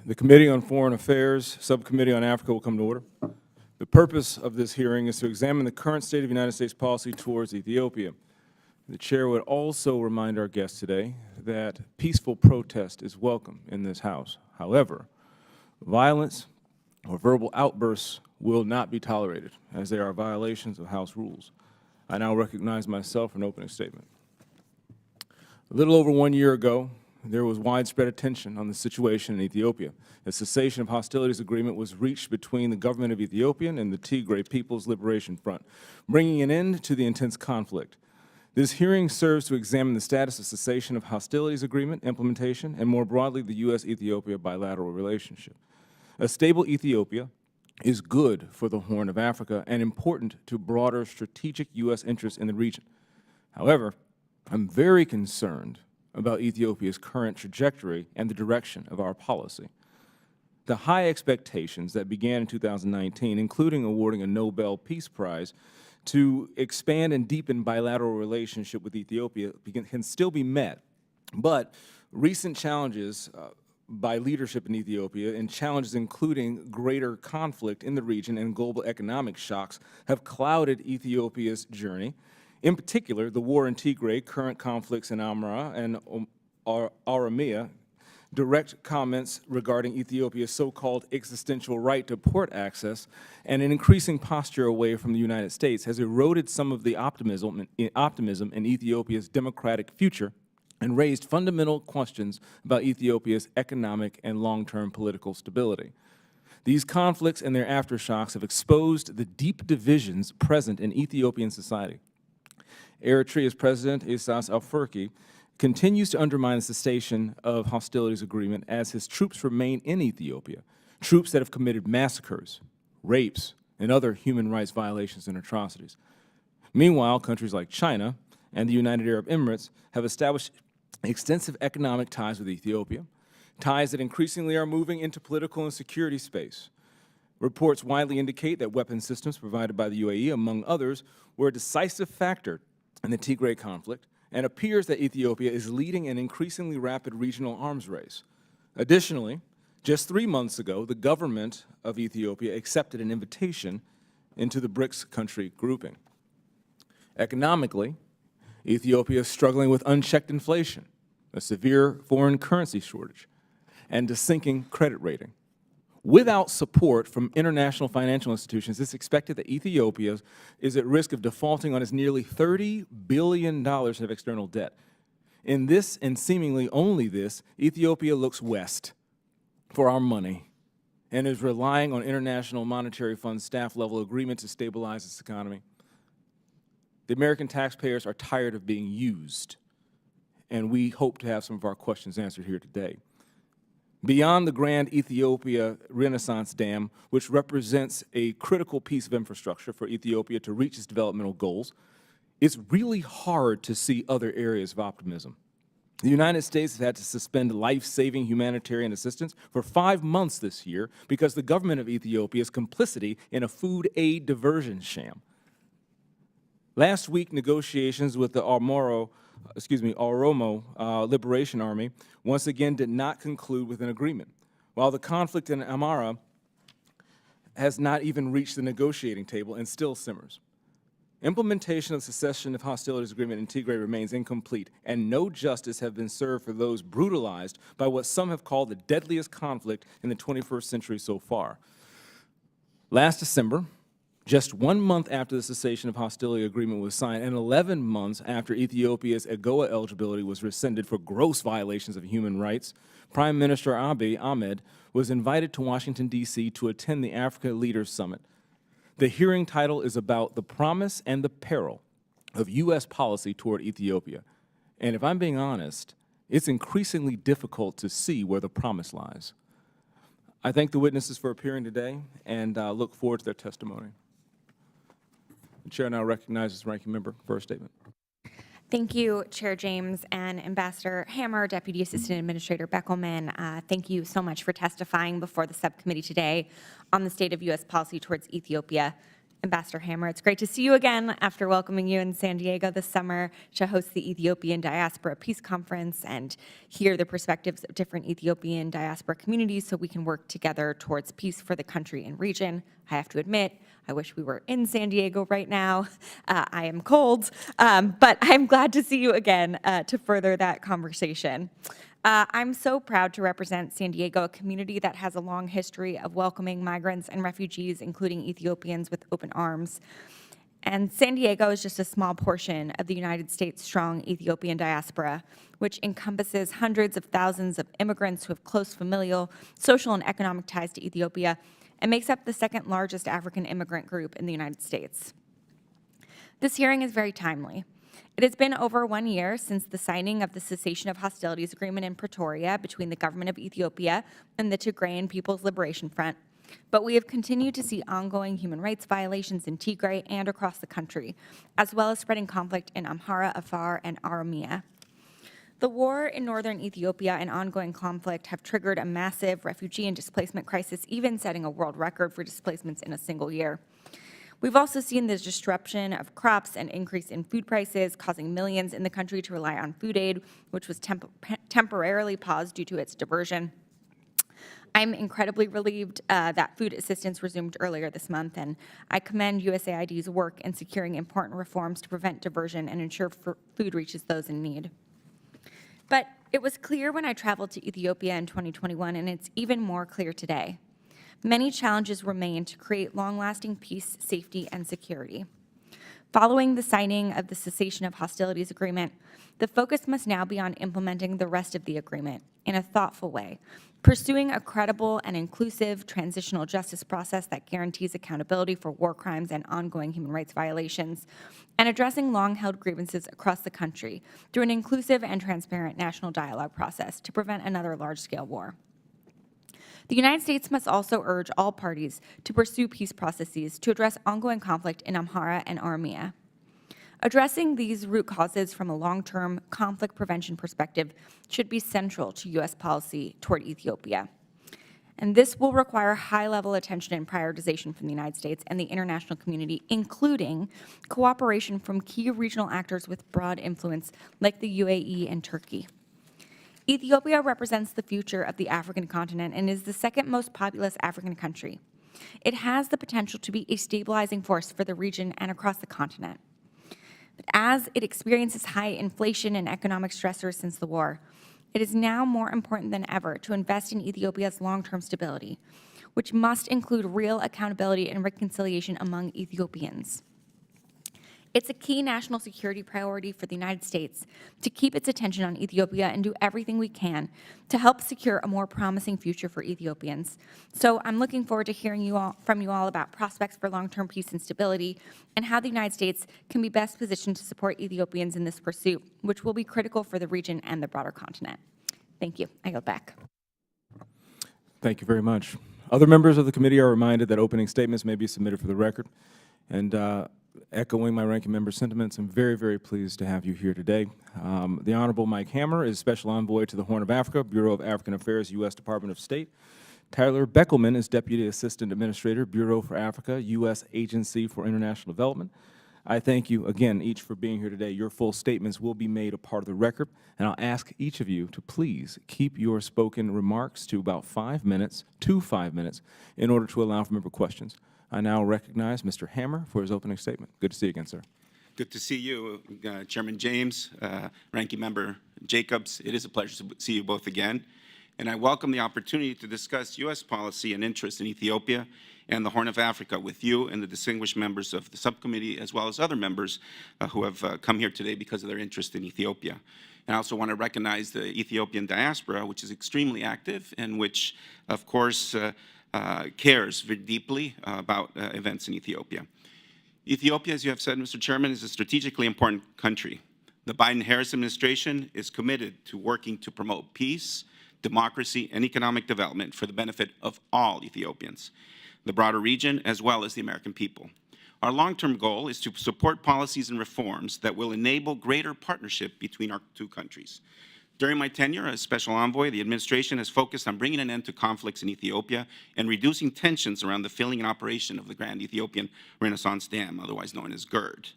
The Committee on Foreign Affairs, Subcommittee on Africa will come to order. The purpose of this hearing is to examine the current state of United States policy towards Ethiopia. The Chair would also remind our guests today that peaceful protest is welcome in this House. However, violence or verbal outbursts will not be tolerated, as they are violations of House rules. I now recognize myself for an opening statement. A little over 1 year ago, there was widespread attention on the situation in Ethiopia. A cessation of hostilities agreement was reached between the government of Ethiopia and the Tigray People's Liberation Front, bringing an end to the intense conflict. This hearing serves to examine the status of cessation of hostilities agreement implementation and, more broadly, the U.S.-Ethiopia bilateral relationship. A stable Ethiopia is good for the Horn of Africa and important to broader strategic U.S. interests in the region. However, I'm very concerned about Ethiopia's current trajectory and the direction of our policy. The high expectations that began in 2019, including awarding a Nobel Peace Prize to expand and deepen bilateral relationship with Ethiopia, can still be met. But recent challenges by leadership in Ethiopia and challenges including greater conflict in the region and global economic shocks have clouded Ethiopia's journey. In particular, the war in Tigray, current conflicts in Amhara and Oromia, direct comments regarding Ethiopia's so-called existential right to port access, and an increasing posture away from the United States has eroded some of the optimism in Ethiopia's democratic future and raised fundamental questions about Ethiopia's economic and long-term political stability. These conflicts and their aftershocks have exposed the deep divisions present in Ethiopian society. Eritrea's President Isaias Afwerki continues to undermine the cessation of hostilities agreement as his troops remain in Ethiopia, troops that have committed massacres, rapes, and other human rights violations and atrocities. Meanwhile, countries like China and the United Arab Emirates have established extensive economic ties with Ethiopia, ties that increasingly are moving into political and security space. Reports widely indicate that weapon systems provided by the UAE, among others, were a decisive factor in the Tigray conflict, and appears that Ethiopia is leading an increasingly rapid regional arms race. Additionally, just 3 months ago, the government of Ethiopia accepted an invitation into the BRICS country grouping. Economically, Ethiopia is struggling with unchecked inflation, a severe foreign currency shortage, and a sinking credit rating. Without support from international financial institutions, it's expected that Ethiopia is at risk of defaulting on its nearly $30 billion of external debt. In this, and seemingly only this, Ethiopia looks west for our money and is relying on International Monetary Fund staff-level agreement to stabilize its economy. The American taxpayers are tired of being used, and we hope to have some of our questions answered here today. Beyond the Grand Ethiopia Renaissance Dam, which represents a critical piece of infrastructure for Ethiopia to reach its developmental goals, it's really hard to see other areas of optimism. The United States has had to suspend life-saving humanitarian assistance for 5 months this year because the government of Ethiopia's complicity in a food aid diversion sham. Last week, negotiations with the Oromo Liberation Army once again did not conclude with an agreement, while the conflict in Amhara has not even reached the negotiating table and still simmers. Implementation of the cessation of hostilities agreement in Tigray remains incomplete, and no justice has been served for those brutalized by what some have called the deadliest conflict in the 21st century so far. Last December, just 1 month after the cessation of hostility agreement was signed and 11 months after Ethiopia's AGOA eligibility was rescinded for gross violations of human rights, Prime Minister Abiy Ahmed was invited to Washington, D.C. to attend the Africa Leaders Summit. The hearing title is about the promise and the peril of U.S. policy toward Ethiopia. And if I'm being honest, it's increasingly difficult to see where the promise lies. I thank the witnesses for appearing today and look forward to their testimony. The Chair now recognizes the Ranking Member for a statement. Thank you, Chair James and Ambassador Hammer, Deputy Assistant Administrator Beckelman. Thank you so much for testifying before the subcommittee today on the state of U.S. policy towards Ethiopia. Ambassador Hammer, it's great to see you again after welcoming you in San Diego this summer to host the Ethiopian Diaspora Peace Conference and hear the perspectives of different Ethiopian diaspora communities so we can work together towards peace for the country and region. I have to admit, I wish we were in San Diego right now. I am cold, but I'm glad to see you again to further that conversation. I'm so proud to represent San Diego, a community that has a long history of welcoming migrants and refugees, including Ethiopians, with open arms. And San Diego is just a small portion of the United States' strong Ethiopian diaspora, which encompasses hundreds of thousands of immigrants who have close familial, social, and economic ties to Ethiopia, and makes up the second largest African immigrant group in the United States. This hearing is very timely. It has been over 1 year since the signing of the cessation of hostilities agreement in Pretoria between the government of Ethiopia and the Tigrayan People's Liberation Front, but we have continued to see ongoing human rights violations in Tigray and across the country, as well as spreading conflict in Amhara, Afar, and Oromia. The war in northern Ethiopia and ongoing conflict have triggered a massive refugee and displacement crisis, even setting a world record for displacements in a single year. We've also seen the disruption of crops and increase in food prices, causing millions in the country to rely on food aid, which was temporarily paused due to its diversion. I'm incredibly relieved that food assistance resumed earlier this month, and I commend USAID's work in securing important reforms to prevent diversion and ensure food reaches those in need. But it was clear when I traveled to Ethiopia in 2021, and it's even more clear today. Many challenges remain to create long-lasting peace, safety, and security. Following the signing of the cessation of hostilities agreement, the focus must now be on implementing the rest of the agreement in a thoughtful way, pursuing a credible and inclusive transitional justice process that guarantees accountability for war crimes and ongoing human rights violations, and addressing long-held grievances across the country through an inclusive and transparent national dialogue process to prevent another large-scale war. The United States must also urge all parties to pursue peace processes to address ongoing conflict in Amhara and Oromia. Addressing these root causes from a long-term conflict prevention perspective should be central to U.S. policy toward Ethiopia. And this will require high-level attention and prioritization from the United States and the international community, including cooperation from key regional actors with broad influence like the UAE and Turkey. Ethiopia represents the future of the African continent and is the second most populous African country. It has the potential to be a stabilizing force for the region and across the continent. But as it experiences high inflation and economic stressors since the war, it is now more important than ever to invest in Ethiopia's long-term stability, which must include real accountability and reconciliation among Ethiopians. It's a key national security priority for the United States to keep its attention on Ethiopia and do everything we can to help secure a more promising future for Ethiopians. So I'm looking forward to hearing from you all about prospects for long-term peace and stability and how the United States can be best positioned to support Ethiopians in this pursuit, which will be critical for the region and the broader continent. Thank you. I yield back. Thank you very much. Other members of the committee are reminded that opening statements may be submitted for the record. And echoing my ranking member's sentiments, I'm very, very pleased to have you here today. The Honorable Mike Hammer is Special Envoy to the Horn of Africa, Bureau of African Affairs, U.S. Department of State. Tyler Beckelman is Deputy Assistant Administrator, Bureau for Africa, U.S. Agency for International Development. I thank you again each for being here today. Your full statements will be made a part of the record, and I'll ask each of you to please keep your spoken remarks to about 5 minutes, in order to allow for member questions. I now recognize Mr. Hammer for his opening statement. Good to see you again, sir. Good to see you, Chairman James, Ranking Member Jacobs. It is a pleasure to see you both again. And I welcome the opportunity to discuss U.S. policy and interest in Ethiopia and the Horn of Africa with you and the distinguished members of the subcommittee, as well as other members who have come here today because of their interest in Ethiopia. And I also want to recognize the Ethiopian diaspora, which is extremely active and which, of course, cares very deeply about events in Ethiopia. Ethiopia, as you have said, Mr. Chairman, is a strategically important country. The Biden-Harris administration is committed to working to promote peace, democracy, and economic development for the benefit of all Ethiopians, the broader region, as well as the American people. Our long-term goal is to support policies and reforms that will enable greater partnership between our two countries. During my tenure as Special Envoy, the administration has focused on bringing an end to conflicts in Ethiopia and reducing tensions around the filling and operation of the Grand Ethiopian Renaissance Dam, otherwise known as GERD.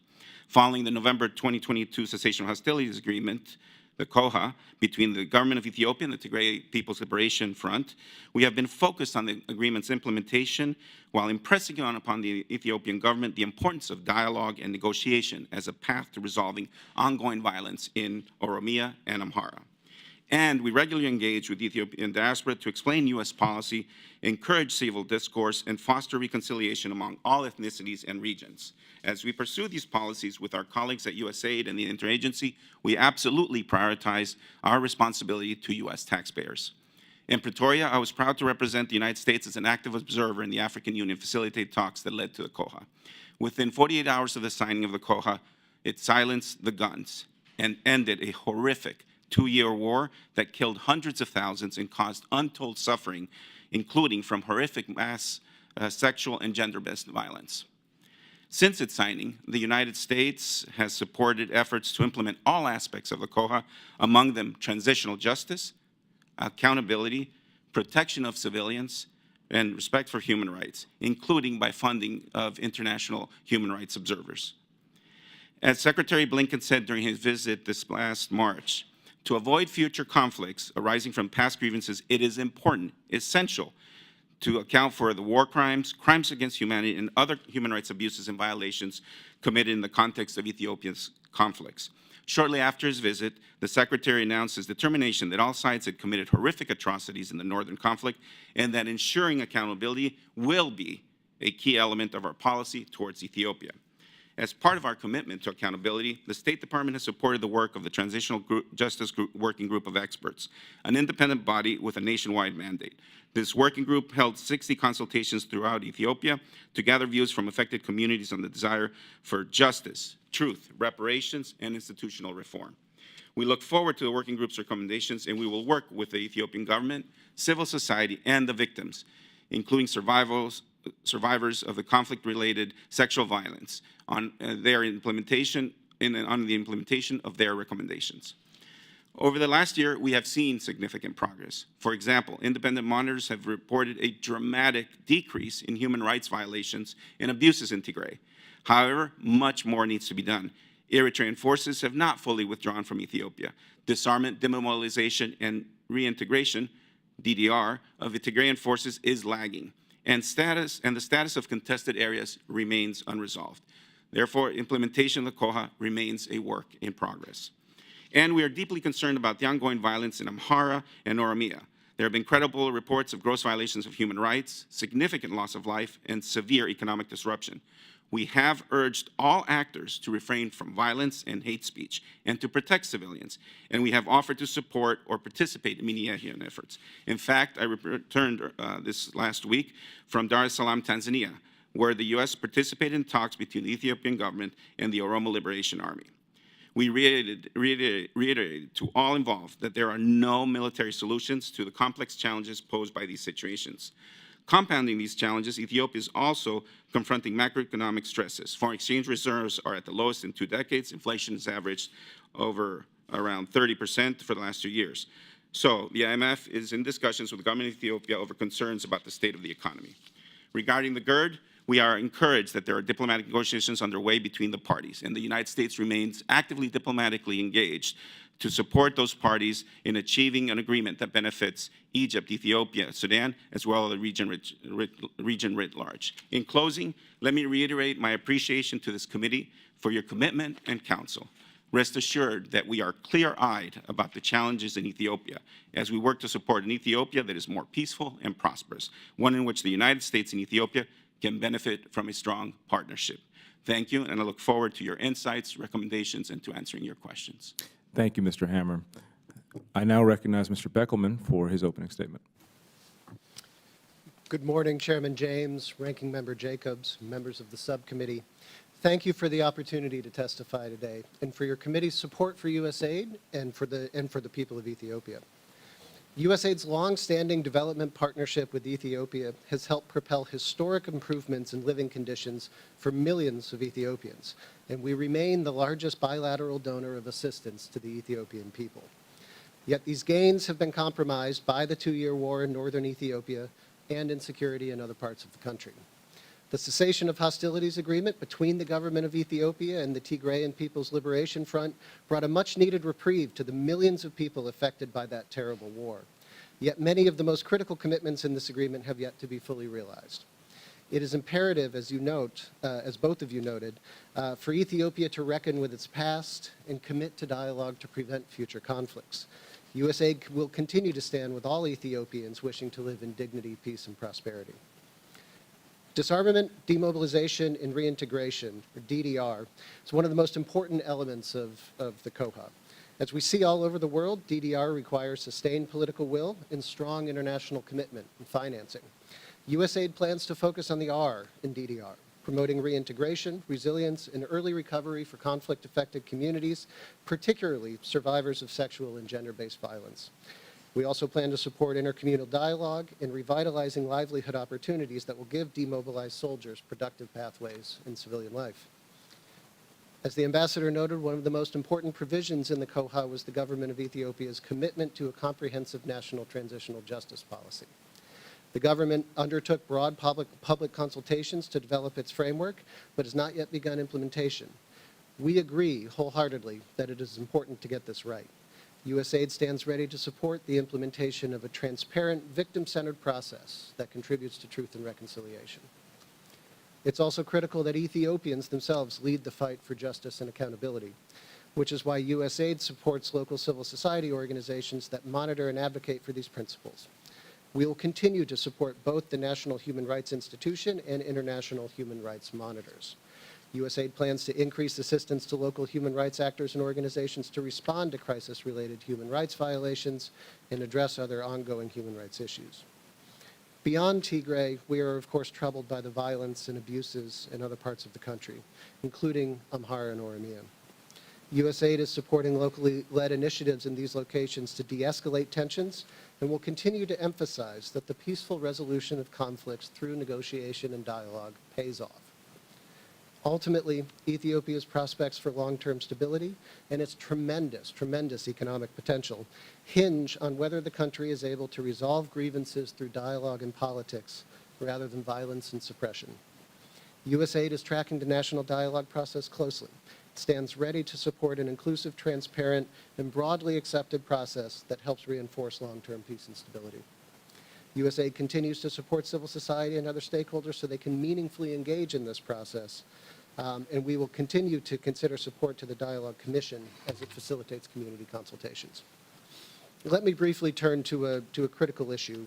Following the November 2022 Cessation of Hostilities Agreement, the COHA, between the government of Ethiopia and the Tigray People's Liberation Front, we have been focused on the agreement's implementation while impressing upon the Ethiopian government the importance of dialogue and negotiation as a path to resolving ongoing violence in Oromia and Amhara. And we regularly engage with the Ethiopian diaspora to explain U.S. policy, encourage civil discourse, and foster reconciliation among all ethnicities and regions. As we pursue these policies with our colleagues at USAID and the interagency, we absolutely prioritize our responsibility to U.S. taxpayers. In Pretoria, I was proud to represent the United States as an active observer in the African Union facilitated talks that led to the COHA. Within 48 hours of the signing of the COHA, it silenced the guns and ended a horrific two-year war that killed hundreds of thousands and caused untold suffering, including from horrific mass sexual and gender-based violence. Since its signing, the United States has supported efforts to implement all aspects of the COHA, among them transitional justice, accountability, protection of civilians, and respect for human rights, including by funding of international human rights observers. As Secretary Blinken said during his visit this last March, to avoid future conflicts arising from past grievances, it is important, essential, to account for the war crimes, crimes against humanity, and other human rights abuses and violations committed in the context of Ethiopia's conflicts. Shortly after his visit, the Secretary announced his determination that all sides had committed horrific atrocities in the northern conflict and that ensuring accountability will be a key element of our policy towards Ethiopia. As part of our commitment to accountability, the State Department has supported the work of the Transitional Justice Working Group of Experts, an independent body with a nationwide mandate. This working group held 60 consultations throughout Ethiopia to gather views from affected communities on the desire for justice, truth, reparations, and institutional reform. We look forward to the working group's recommendations, and we will work with the Ethiopian government, civil society, and the victims, including survivors of the conflict-related sexual violence, on their implementation on the implementation of their recommendations. Over the last year, we have seen significant progress. For example, independent monitors have reported a dramatic decrease in human rights violations and abuses in Tigray. However, much more needs to be done. Eritrean forces have not fully withdrawn from Ethiopia. Disarmament, demobilization, and reintegration, DDR, of the Tigrayan forces is lagging, and the status of contested areas remains unresolved. Therefore, implementation of the COHA remains a work in progress. And we are deeply concerned about the ongoing violence in Amhara and Oromia. There have been credible reports of gross violations of human rights, significant loss of life, and severe economic disruption. We have urged all actors to refrain from violence and hate speech and to protect civilians, and we have offered to support or participate in mediation efforts. In fact, I returned this last week from Dar es Salaam, Tanzania, where the U.S. participated in talks between the Ethiopian government and the Oromo Liberation Army. We reiterated to all involved that there are no military solutions to the complex challenges posed by these situations. Compounding these challenges, Ethiopia is also confronting macroeconomic stresses. Foreign exchange reserves are at the lowest in 2 decades. Inflation has averaged over around 30% for the last 2 years. So the IMF is in discussions with the government of Ethiopia over concerns about the state of the economy. Regarding the GERD, we are encouraged that there are diplomatic negotiations underway between the parties, and the United States remains actively diplomatically engaged to support those parties in achieving an agreement that benefits Egypt, Ethiopia, Sudan, as well as the region writ large. In closing, let me reiterate my appreciation to this committee for your commitment and counsel. Rest assured that we are clear-eyed about the challenges in Ethiopia as we work to support an Ethiopia that is more peaceful and prosperous, one in which the United States and Ethiopia can benefit from a strong partnership. Thank you, and I look forward to your insights, recommendations, and to answering your questions. Thank you, Mr. Hammer. I now recognize Mr. Beckelman for his opening statement. Good morning, Chairman James, Ranking Member Jacobs, members of the subcommittee. Thank you for the opportunity to testify today and for your committee's support for USAID and for the people of Ethiopia. USAID's long-standing development partnership with Ethiopia has helped propel historic improvements in living conditions for millions of Ethiopians, and we remain the largest bilateral donor of assistance to the Ethiopian people. Yet these gains have been compromised by the 2-year war in northern Ethiopia and insecurity in other parts of the country. The cessation of hostilities agreement between the government of Ethiopia and the Tigrayan People's Liberation Front brought a much-needed reprieve to the millions of people affected by that terrible war. Yet many of the most critical commitments in this agreement have yet to be fully realized. It is imperative, as you note, as both of you noted, for Ethiopia to reckon with its past and commit to dialogue to prevent future conflicts. USAID will continue to stand with all Ethiopians wishing to live in dignity, peace, and prosperity. Disarmament, demobilization, and reintegration, or DDR, is one of the most important elements of the COHA. As we see all over the world, DDR requires sustained political will and strong international commitment and financing. USAID plans to focus on the R in DDR, promoting reintegration, resilience, and early recovery for conflict-affected communities, particularly survivors of sexual and gender-based violence. We also plan to support intercommunal dialogue and revitalizing livelihood opportunities that will give demobilized soldiers productive pathways in civilian life. As the ambassador noted, one of the most important provisions in the COHA was the government of Ethiopia's commitment to a comprehensive national transitional justice policy. The government undertook broad public consultations to develop its framework, but has not yet begun implementation. We agree wholeheartedly that it is important to get this right. USAID stands ready to support the implementation of a transparent, victim-centered process that contributes to truth and reconciliation. It's also critical that Ethiopians themselves lead the fight for justice and accountability, which is why USAID supports local civil society organizations that monitor and advocate for these principles. We will continue to support both the National Human Rights Institution and international human rights monitors. USAID plans to increase assistance to local human rights actors and organizations to respond to crisis-related human rights violations and address other ongoing human rights issues. Beyond Tigray, we are of course troubled by the violence and abuses in other parts of the country, including Amhara and Oromia. USAID is supporting locally led initiatives in these locations to de-escalate tensions and will continue to emphasize that the peaceful resolution of conflicts through negotiation and dialogue pays off. Ultimately, Ethiopia's prospects for long-term stability and its tremendous economic potential hinge on whether the country is able to resolve grievances through dialogue and politics rather than violence and suppression. USAID is tracking the national dialogue process closely. It stands ready to support an inclusive, transparent, and broadly accepted process that helps reinforce long-term peace and stability. USAID continues to support civil society and other stakeholders so they can meaningfully engage in this process, and we will continue to consider support to the Dialogue Commission as it facilitates community consultations. Let me briefly turn to a critical issue,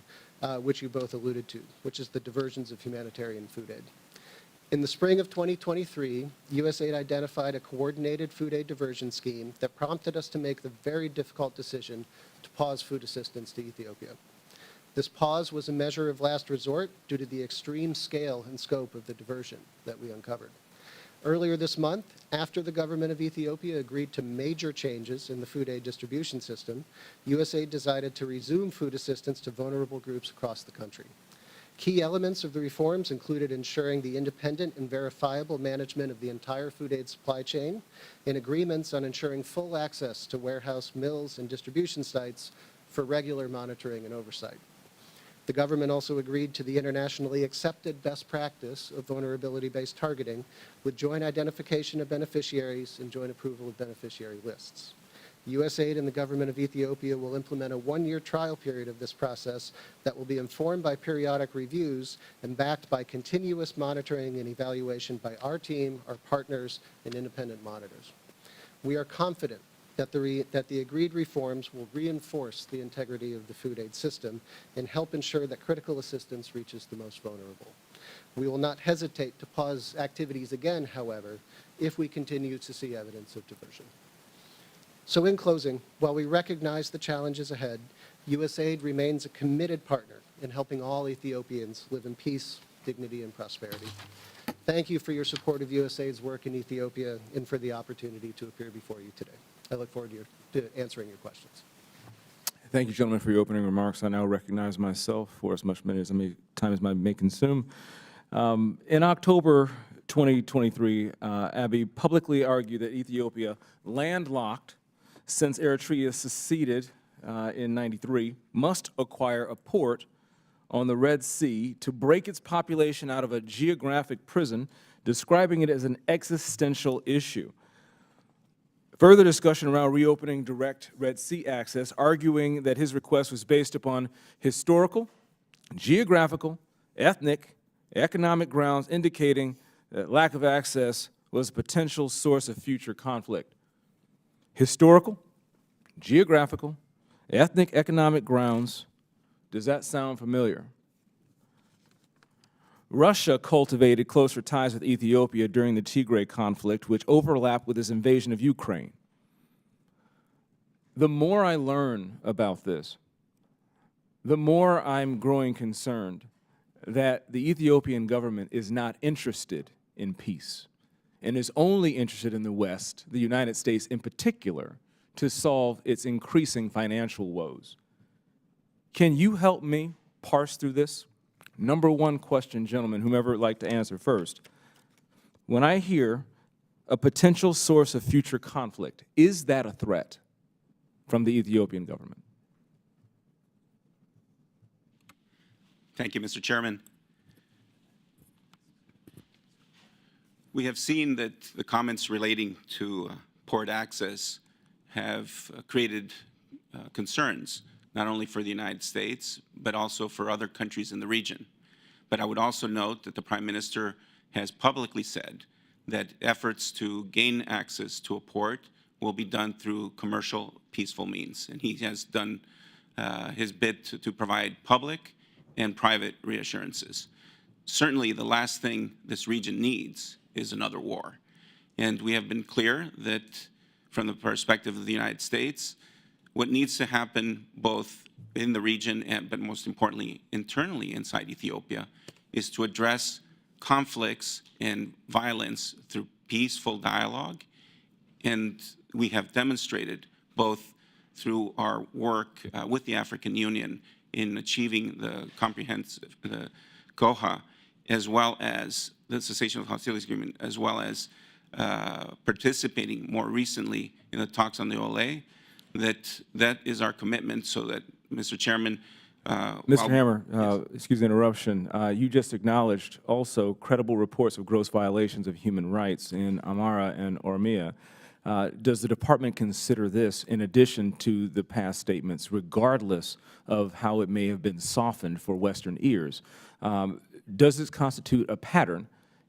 which you both alluded to, which is the diversions of humanitarian food aid. In the spring of 2023, USAID identified a coordinated food aid diversion scheme that prompted us to make the very difficult decision to pause food assistance to Ethiopia. This pause was a measure of last resort due to the extreme scale and scope of the diversion that we uncovered. Earlier this month, after the government of Ethiopia agreed to major changes in the food aid distribution system, USAID decided to resume food assistance to vulnerable groups across the country. Key elements of the reforms included ensuring the independent and verifiable management of the entire food aid supply chain and agreements on ensuring full access to warehouse, mills, and distribution sites for regular monitoring and oversight. The government also agreed to the internationally accepted best practice of vulnerability-based targeting with joint identification of beneficiaries and joint approval of beneficiary lists. USAID and the government of Ethiopia will implement a one-year trial period of this process that will be informed by periodic reviews and backed by continuous monitoring and evaluation by our team, our partners, and independent monitors. We are confident that the agreed reforms will reinforce the integrity of the food aid system and help ensure that critical assistance reaches the most vulnerable. We will not hesitate to pause activities again, however, if we continue to see evidence of diversion. So in closing, while we recognize the challenges ahead, USAID remains a committed partner in helping all Ethiopians live in peace, dignity, and prosperity. Thank you for your support of USAID's work in Ethiopia and for the opportunity to appear before you today. I look forward to answering your questions. Thank you, gentlemen, for your opening remarks. I now recognize myself for as much time as I may consume. In October 2023, Abiy publicly argued that Ethiopia landlocked since Eritrea seceded in 93, must acquire a port on the Red Sea to break its population out of a geographic prison, describing it as an existential issue. Further discussion around reopening direct Red Sea access, arguing that his request was based upon historical, geographical, ethnic, economic grounds, indicating that lack of access was a potential source of future conflict. Historical, geographical, ethnic, economic grounds. Does that sound familiar? Russia cultivated closer ties with Ethiopia during the Tigray conflict, which overlapped with its invasion of Ukraine. The more I learn about this, the more I'm growing concerned that the Ethiopian government is not interested in peace and is only interested in the West, the United States in particular, to solve its increasing financial woes. Can you help me parse through this? Number one question, gentlemen, whomever would like to answer first. When I hear a potential source of future conflict, is that a threat from the Ethiopian government? Thank you, Mr. Chairman. We have seen that the comments relating to port access have created concerns, not only for the United States, but also for other countries in the region. But I would also note that the Prime Minister has publicly said that efforts to gain access to a port will be done through commercial, peaceful means. And he has done his bit to provide public and private reassurances. Certainly, the last thing this region needs is another war. And we have been clear that from the perspective of the United States, what needs to happen both in the region and, but most importantly, internally inside Ethiopia, is to address conflicts and violence through peaceful dialogue. And we have demonstrated both through our work with the African Union in achieving the comprehensive, the COHA, as well as the cessation of hostilities agreement, as well as participating more recently in the talks on the OLA, that is our commitment, so that, Mr. Chairman. Mr. Hammer, excuse the interruption. You just acknowledged also credible reports of gross violations of human rights in Amhara and Oromia. Does the department consider this, in addition to the past statements, regardless of how it may have been softened for Western ears? Does this constitute a pattern,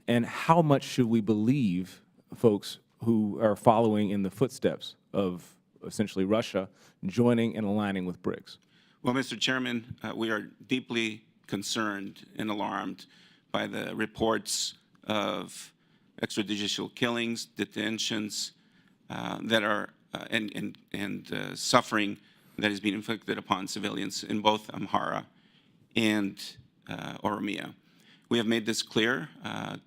and how much should we believe folks who are following in the footsteps of essentially Russia joining and aligning with BRICS? Well, Mr. Chairman, we are deeply concerned and alarmed by the reports of extrajudicial killings, detentions that are and suffering that is being inflicted upon civilians in both Amhara and Oromia. We have made this clear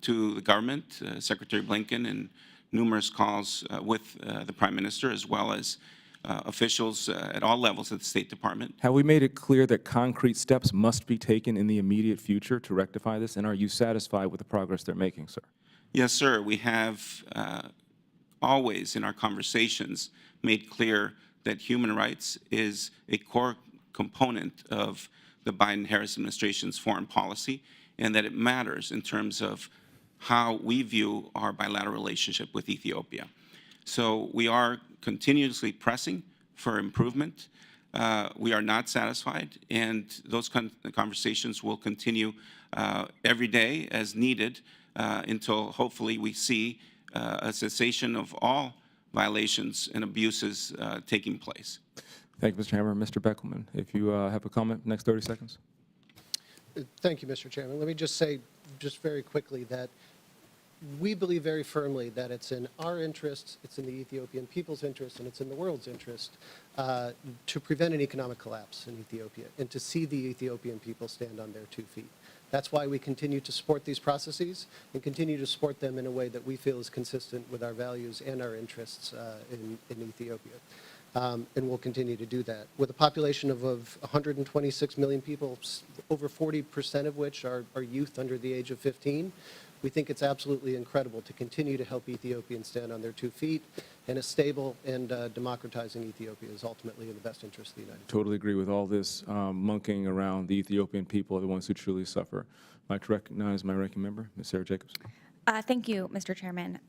to the government, Secretary Blinken, and numerous calls with the Prime Minister, as well as officials at all levels of the State Department. Have we made it clear that concrete steps must be taken in the immediate future to rectify this, and are you satisfied with the progress they're making, sir? Yes, sir. We have always in our conversations made clear that human rights is a core component of the Biden-Harris administration's foreign policy, and that it matters in terms of how we view our bilateral relationship with Ethiopia. So we are continuously pressing for improvement. We are not satisfied, and those conversations will continue every day as needed until hopefully we see a cessation of all violations and abuses taking place. Thank you, Mr. Hammer. Mr. Beckelman, if you have a comment, next 30 seconds. Thank you, Mr. Chairman. Let me just say, just very quickly, that we believe very firmly that it's in our interests, it's in the Ethiopian people's interest, and it's in the world's interest to prevent an economic collapse in Ethiopia and to see the Ethiopian people stand on their 2 feet. That's why we continue to support these processes and continue to support them in a way that we feel is consistent with our values and our interests in Ethiopia. And we'll continue to do that. With a population of 126 million people, over 40% of which are youth under the age of 15, we think it's absolutely incredible to continue to help Ethiopians stand on their 2 feet and a stable and democratizing Ethiopia is ultimately in the best interest of the United States. Totally agree with all this monkeying around. The Ethiopian people are the ones who truly suffer. I'd like to recognize my ranking member, Ms. Sarah Jacobs. Thank you, Mr. Chairman.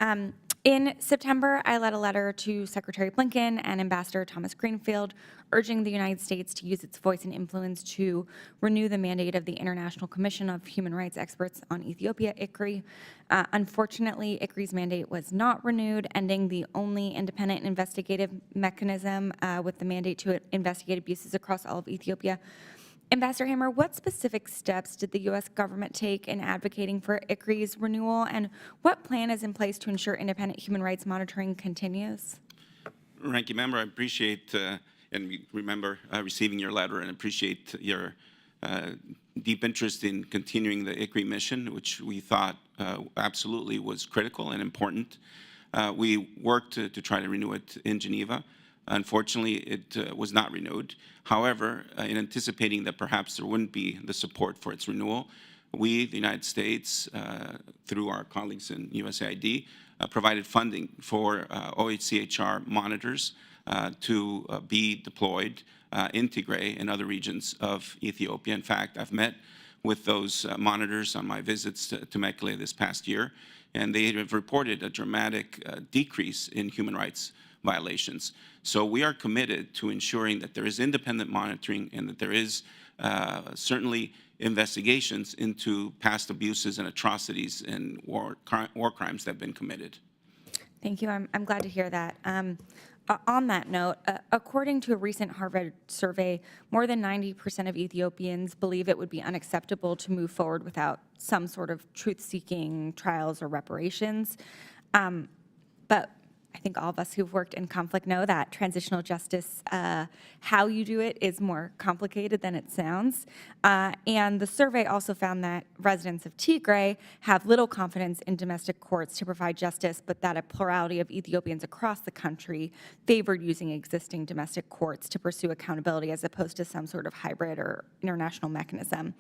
In September, I led a letter to Secretary Blinken and Ambassador Thomas Greenfield urging the United States to use its voice and influence to renew the mandate of the International Commission of Human Rights Experts on Ethiopia, ICRI. Unfortunately, ICRI's mandate was not renewed, ending the only independent investigative mechanism with the mandate to investigate abuses across all of Ethiopia. Ambassador Hammer, what specific steps did the U.S. government take in advocating for ICRI's renewal, and what plan is in place to ensure independent human rights monitoring continues? Ranking Member, I appreciate and we remember receiving your letter and appreciate your deep interest in continuing the ICRI mission, which we thought absolutely was critical and important. We worked to try to renew it in Geneva. Unfortunately, it was not renewed. However, in anticipating that perhaps there wouldn't be the support for its renewal, we, the United States, through our colleagues in USAID, provided funding for OHCHR monitors to be deployed in Tigray and other regions of Ethiopia. In fact, I've met with those monitors on my visits to Mekelle this past year, and they have reported a dramatic decrease in human rights violations. So we are committed to ensuring that there is independent monitoring and that there is certainly investigations into past abuses and atrocities and war crimes that have been committed. Thank you. I'm glad to hear that. On that note, according to a recent Harvard survey, more than 90% of Ethiopians believe it would be unacceptable to move forward without some sort of truth-seeking trials or reparations. But I think all of us who've worked in conflict know that transitional justice, how you do it is more complicated than it sounds. And the survey also found that residents of Tigray have little confidence in domestic courts to provide justice, but that a plurality of Ethiopians across the country favored using existing domestic courts to pursue accountability as opposed to some sort of hybrid or international mechanism.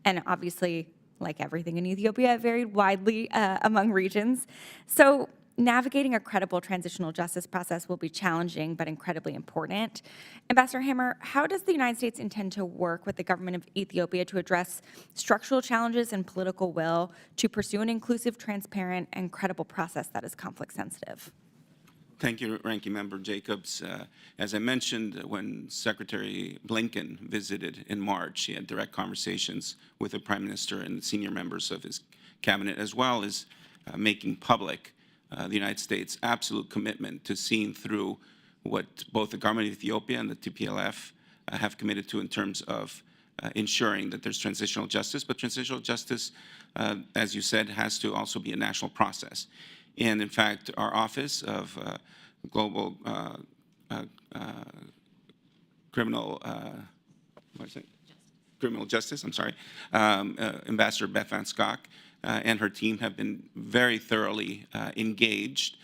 And obviously, like everything in Ethiopia, it varied widely among regions. So navigating a credible transitional justice process will be challenging but incredibly important. Ambassador Hammer, how does the United States intend to work with the government of Ethiopia to address structural challenges and political will to pursue an inclusive, transparent, and credible process that is conflict sensitive? Thank you, Ranking Member Jacobs. As I mentioned, when Secretary Blinken visited in March, he had direct conversations with the Prime Minister and the senior members of his cabinet, as well as making public the United States' absolute commitment to seeing through what both the government of Ethiopia and the TPLF have committed to in terms of ensuring that there's transitional justice. But transitional justice, as you said, has to also be a national process. And in fact, our Office of Global Criminal Justice, Ambassador Beth Van Schok and her team have been very thoroughly engaged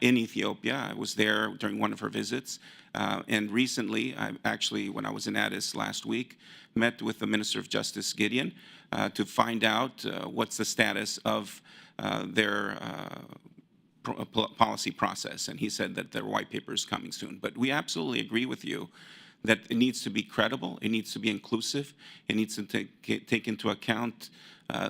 in Ethiopia. I was there during one of her visits. And recently, when I was in Addis last week, met with the Minister of Justice, Gideon, to find out what's the status of their policy process. And he said that their white paper is coming soon. But we absolutely agree with you that it needs to be credible, it needs to be inclusive, it needs to take into account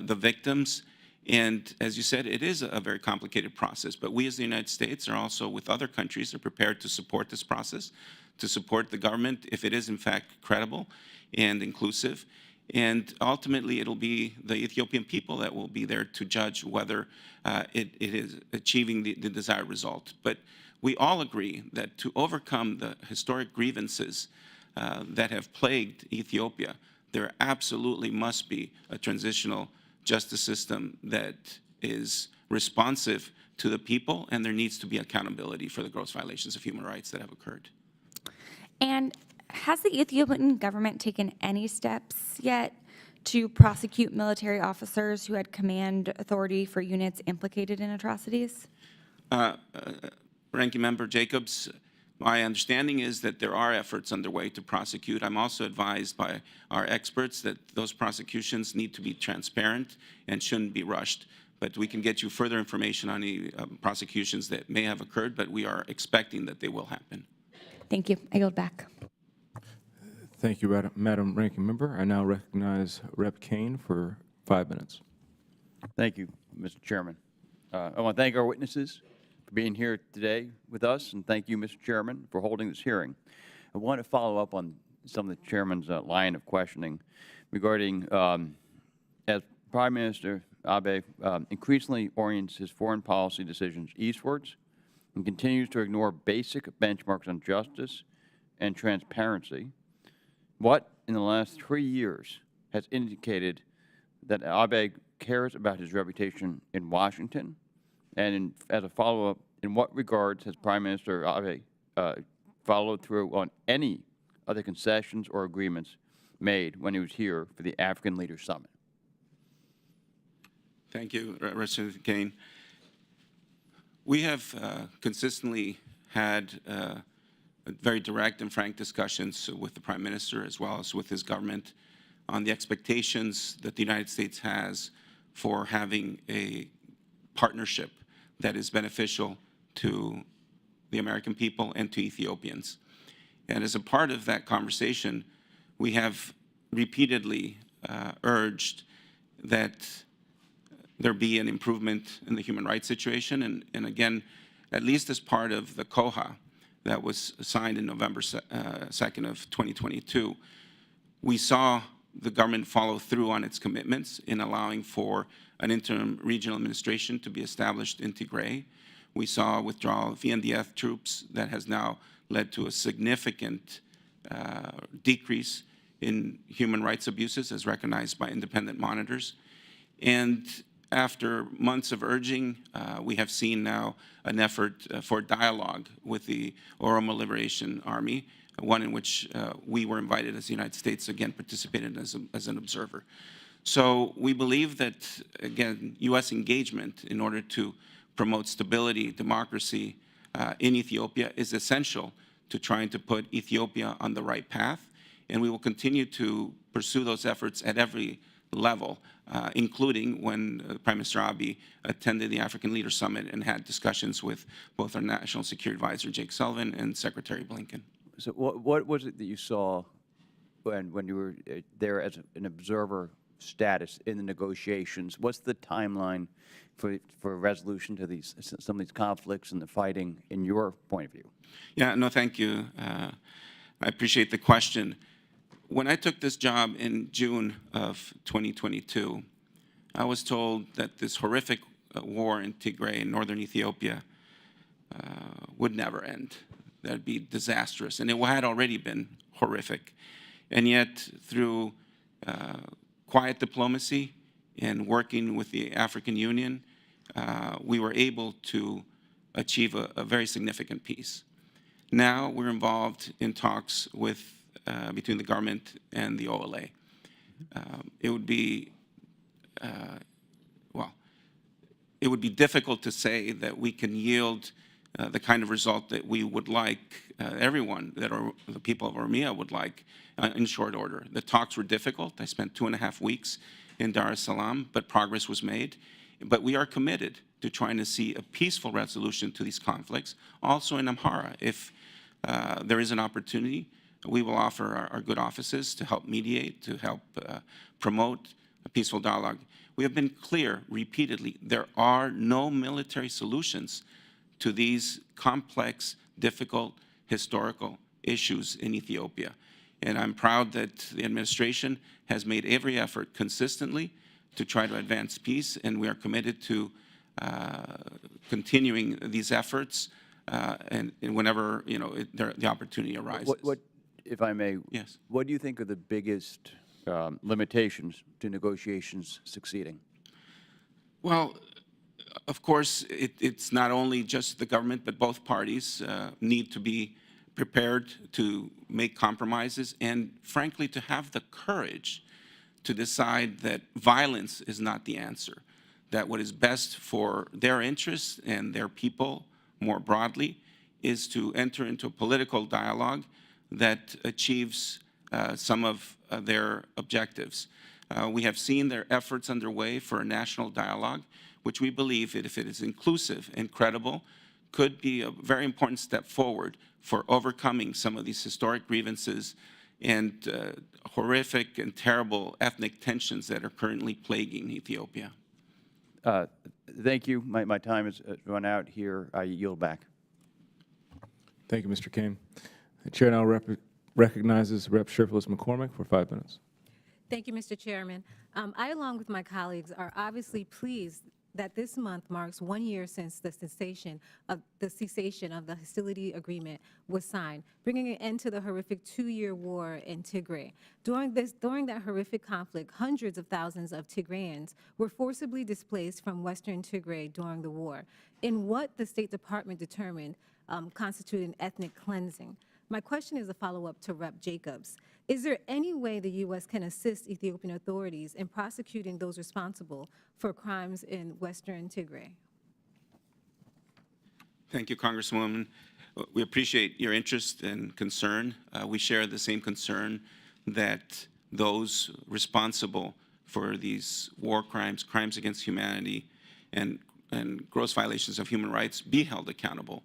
the victims. And as you said, it is a very complicated process, but we as the United States are also, with other countries, are prepared to support this process, to support the government if it is in fact credible and inclusive. And ultimately, it'll be the Ethiopian people that will be there to judge whether it is achieving the desired result. But we all agree that to overcome the historic grievances that have plagued Ethiopia, there absolutely must be a transitional justice system that is responsive to the people, and there needs to be accountability for the gross violations of human rights that have occurred. And has the Ethiopian government taken any steps yet to prosecute military officers who had command authority for units implicated in atrocities? Ranking Member Jacobs, my understanding is that there are efforts underway to prosecute. I'm also advised by our experts that those prosecutions need to be transparent and shouldn't be rushed. but we can get you further information on any prosecutions that may have occurred, but we are expecting that they will happen. Thank you. I yield back. Thank you, Madam Ranking Member. I now recognize Rep. Kane for 5 minutes. Thank you, Mr. Chairman. I want to thank our witnesses for being here today with us, and thank you, Mr. Chairman, for holding this hearing. I want to follow up on some of the Chairman's line of questioning regarding, as Prime Minister Abe increasingly orients his foreign policy decisions eastwards and continues to ignore basic benchmarks on justice and transparency, what in the last 3 years has indicated that Abe cares about his reputation in Washington? And as a follow-up, in what regards has Prime Minister Abe followed through on any other concessions or agreements made when he was here for the African Leaders Summit? Thank you, Representative Kane. We have consistently had very direct and frank discussions with the Prime Minister as well as with his government on the expectations that the United States has for having a partnership that is beneficial to the American people and to Ethiopians. And as a part of that conversation, we have repeatedly urged that there be an improvement in the human rights situation. And again, at least as part of the COHA that was signed in November 2nd of 2022, we saw the government follow through on its commitments in allowing for an interim regional administration to be established in Tigray. We saw withdrawal of VNDF troops that has now led to a significant decrease in human rights abuses as recognized by independent monitors. And after months of urging, we have seen now an effort for dialogue with the Oromo Liberation Army, one in which we were invited as the United States, again, participated as an observer. So we believe that, again, U.S. engagement in order to promote stability, democracy in Ethiopia is essential to trying to put Ethiopia on the right path. And we will continue to pursue those efforts at every level, including when Prime Minister Abiy attended the African Leaders Summit and had discussions with both our National Security Advisor, Jake Sullivan, and Secretary Blinken. So what was it that you saw when you were there as an observer status in the negotiations? What's the timeline for resolution to some of these conflicts and the fighting in your point of view? Yeah, no, thank you. I appreciate the question. When I took this job in June of 2022, I was told that this horrific war in Tigray in northern Ethiopia would never end. That would be disastrous, and it had already been horrific. And yet, through quiet diplomacy and working with the African Union, we were able to achieve a very significant peace. Now we're involved in talks with between the government and the OLA. It would be it would be difficult to say that we can yield the kind of result that we would like, everyone, the people of Oromia would like, in short order. The talks were difficult. I spent 2.5 weeks in Dar es Salaam, but progress was made. But we are committed to trying to see a peaceful resolution to these conflicts, also in Amhara. If there is an opportunity, we will offer our good offices to help mediate, to help promote a peaceful dialogue. We have been clear repeatedly, there are no military solutions to these complex, difficult, historical issues in Ethiopia. And I'm proud that the administration has made every effort consistently to try to advance peace, and we are committed to continuing these efforts and whenever the opportunity arises. What, if I may, yes. What do you think are the biggest limitations to negotiations succeeding? Well, of course, it's not only just the government, but both parties need to be prepared to make compromises and, frankly, to have the courage to decide that violence is not the answer, that what is best for their interests and their people more broadly is to enter into a political dialogue that achieves some of their objectives. We have seen their efforts underway for a national dialogue. which we believe, if it is inclusive and credible, could be a very important step forward for overcoming some of these historic grievances and horrific and terrible ethnic tensions that are currently plaguing Ethiopia. Thank you. My time has run out here. I yield back. Thank you, Mr. Kane. The chair now recognizes Rep. Sherflis McCormick for 5 minutes. Thank you, Mr. Chairman. I, along with my colleagues, are obviously pleased that this month marks 1 year since the cessation of the hostility agreement was signed, bringing an end to the horrific 2-year war in Tigray. During that horrific conflict, hundreds of thousands of Tigrayans were forcibly displaced from western Tigray during the war, in what the State Department determined constituted an ethnic cleansing. My question is a follow-up to Rep. Jacobs. Is there any way the U.S. can assist Ethiopian authorities in prosecuting those responsible for crimes in western Tigray? Thank you, Congresswoman. We appreciate your interest and concern. We share the same concern that those responsible for these war crimes, crimes against humanity, and gross violations of human rights be held accountable.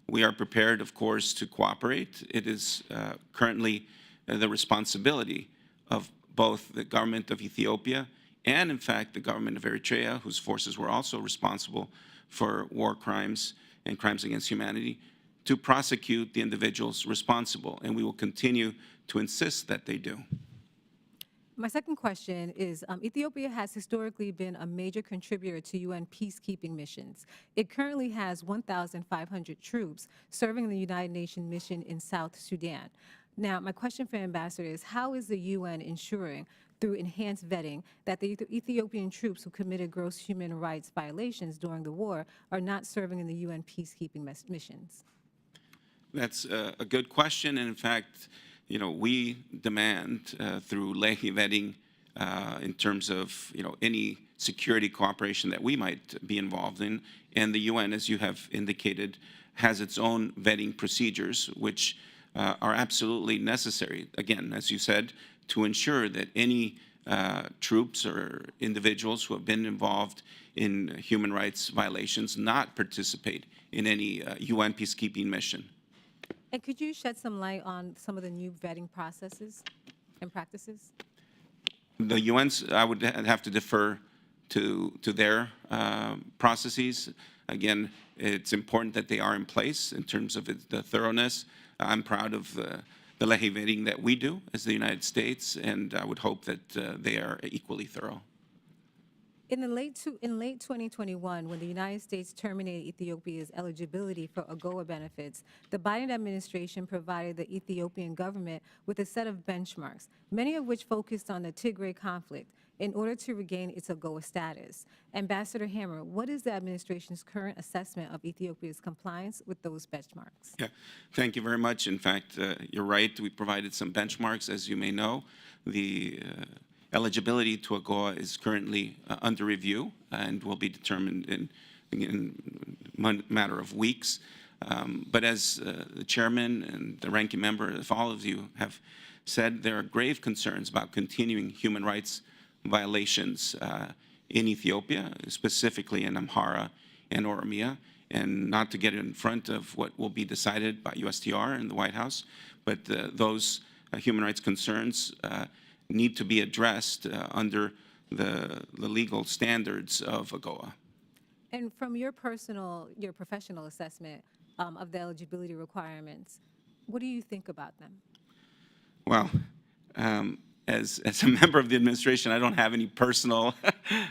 We are prepared, of course, to cooperate. It is currently the responsibility of both the government of Ethiopia and, in fact, the government of Eritrea, whose forces were also responsible for war crimes and crimes against humanity, to prosecute the individuals responsible, and we will continue to insist that they do. My second question is, Ethiopia has historically been a major contributor to UN peacekeeping missions. It currently has 1,500 troops serving the United Nations mission in South Sudan. Now, my question for Ambassador is, how is the UN ensuring, through enhanced vetting, that the Ethiopian troops who committed gross human rights violations during the war are not serving in the UN peacekeeping missions? That's a good question, and in fact, you know, we demand through Lehi vetting in terms of, you know, any security cooperation that we might be involved in, and the UN, as you have indicated, has its own vetting procedures, which are absolutely necessary, again, as you said, to ensure that any troops or individuals who have been involved in human rights violations not participate in any UN peacekeeping mission. And could you shed some light on some of the new vetting processes and practices? The UN's, I would have to defer to their processes. Again, it's important that they are in place in terms of the thoroughness. I'm proud of the Lehi vetting that we do as the United States, and I would hope that they are equally thorough. In late 2021, when the United States terminated Ethiopia's eligibility for AGOA benefits, the Biden administration provided the Ethiopian government with a set of benchmarks, many of which focused on the Tigray conflict, in order to regain its AGOA status. Ambassador Hammer, what is the administration's current assessment of Ethiopia's compliance with those benchmarks? Yeah, thank you very much. In fact, you're right. We provided some benchmarks, as you may know. The eligibility to AGOA is currently under review and will be determined in a matter of weeks. But as the chairman and the ranking member, if all of you have said, there are grave concerns about continuing human rights violations in Ethiopia, specifically in Amhara and Oromia, and not to get in front of what will be decided by USTR and the White House, but those human rights concerns need to be addressed under the legal standards of AGOA. And from your professional assessment of the eligibility requirements, what do you think about them? Well, as a member of the administration, I don't have any personal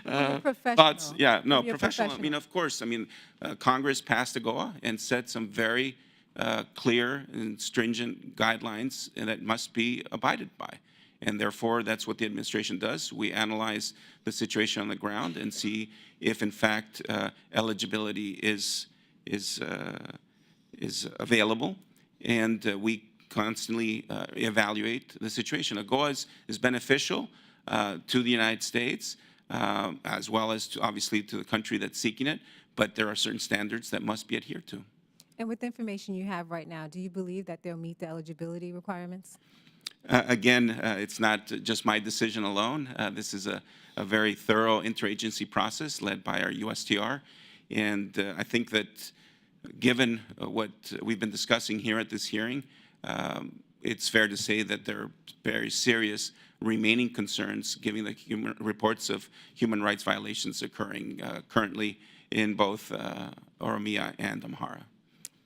thoughts. Yeah, no, professional. I mean, of course. I mean, Congress passed AGOA and set some very clear and stringent guidelines that must be abided by. And therefore, that's what the administration does. We analyze the situation on the ground and see if, in fact, eligibility is available, and we constantly evaluate the situation. AGOA is beneficial to the United States, as well as, obviously, to the country that's seeking it, but there are certain standards that must be adhered to. And with the information you have right now, do you believe that they'll meet the eligibility requirements? Again, it's not just my decision alone. This is a very thorough interagency process led by our USTR. And I think that given what we've been discussing here at this hearing, it's fair to say that there are very serious remaining concerns given the reports of human rights violations occurring currently in both Oromia and Amhara.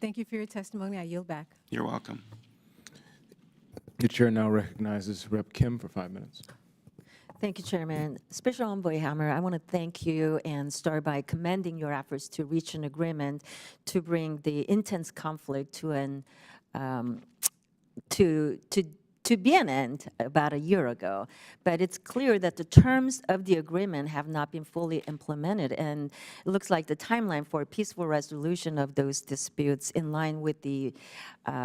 Thank you for your testimony. I yield back. You're welcome. The chair now recognizes Rep. Kim for 5 minutes. Thank you, Chairman. Special Envoy Hammer, I want to thank you and start by commending your efforts to reach an agreement to bring the intense conflict to an to be an end about a year ago. But it's clear that the terms of the agreement have not been fully implemented, and it looks like the timeline for a peaceful resolution of those disputes in line with the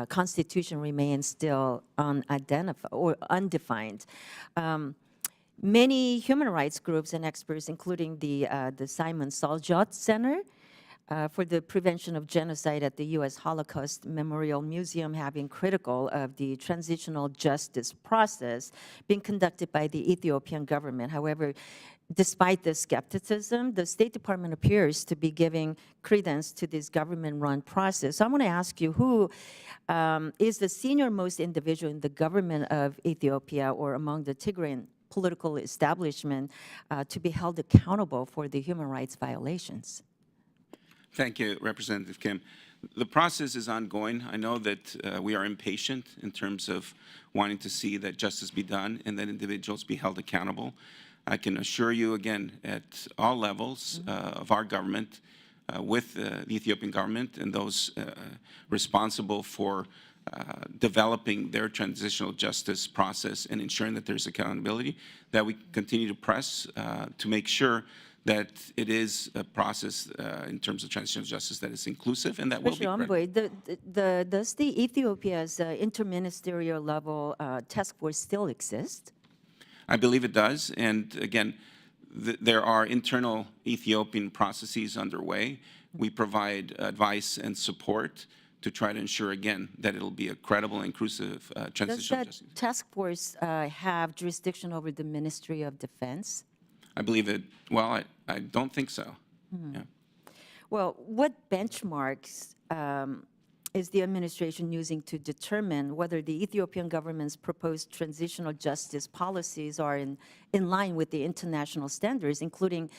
Constitution remains still unidentified or undefined. Many human rights groups and experts, including the Simon Saljot Center for the Prevention of Genocide at the U.S. Holocaust Memorial Museum, have been critical of the transitional justice process being conducted by the Ethiopian government. However, despite the skepticism, the State Department appears to be giving credence to this government-run process. So I want to ask you, who is the senior-most individual in the government of Ethiopia or among the Tigrayan political establishment to be held accountable for the human rights violations? Thank you, Representative Kim. The process is ongoing. I know that we are impatient in terms of wanting to see that justice be done and that individuals be held accountable. I can assure you again at all levels of our government, with the Ethiopian government and those responsible for developing their transitional justice process and ensuring that there's accountability, that we continue to press to make sure that it is a process in terms of transitional justice that is inclusive and that will be Special Envoy, does the Ethiopia's interministerial level task force still exist? I believe it does. And again, there are internal Ethiopian processes underway. We provide advice and support to try to ensure, again, that it'll be a credible, inclusive transitional justice. Does that task force have jurisdiction over the Ministry of Defense? I believe it, well, I don't think so. Yeah. Well, what benchmarks is the administration using to determine whether the Ethiopian government's proposed transitional justice policies are in line with the international standards, including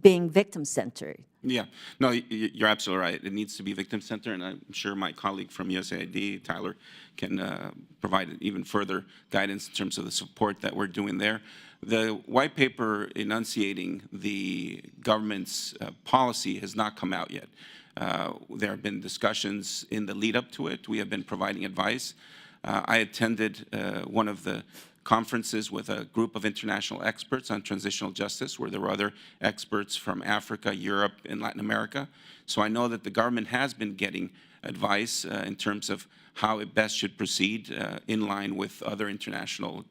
being victim-centered? Yeah, no, you're absolutely right. It needs to be victim-centered, and I'm sure my colleague from USAID, Tyler, can provide even further guidance in terms of the support that we're doing there. The white paper enunciating the government's policy has not come out yet. There have been discussions in the lead up to it. We have been providing advice. I attended one of the conferences with a group of international experts on transitional justice, where there were other experts from Africa, Europe, and Latin America. So I know that the government has been getting advice in terms of how it best should proceed in line with other international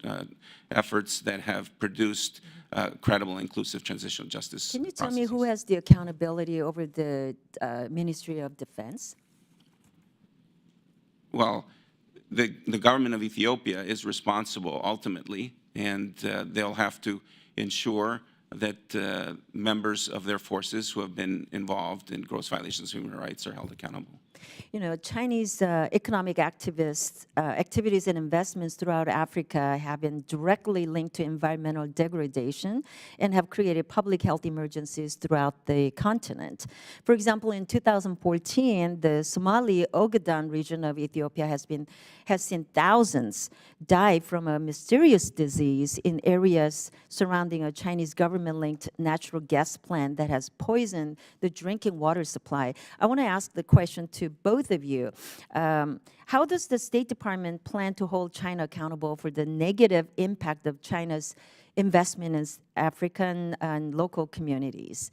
efforts that have produced credible, inclusive transitional justice Can you tell processes. me who has the accountability over the Ministry of Defense? Well, the government of Ethiopia is responsible ultimately, and they'll have to ensure that members of their forces who have been involved in gross violations of human rights are held accountable. You know, Chinese economic activists, activities and investments throughout Africa have been directly linked to environmental degradation and have created public health emergencies throughout the continent. For example, in 2014, the Somali Ogaden region of Ethiopia has seen thousands die from a mysterious disease in areas surrounding a Chinese government-linked natural gas plant that has poisoned the drinking water supply. I want to ask the question to both of you. How does the State Department plan to hold China accountable for the negative impact of China's investment in African and local communities?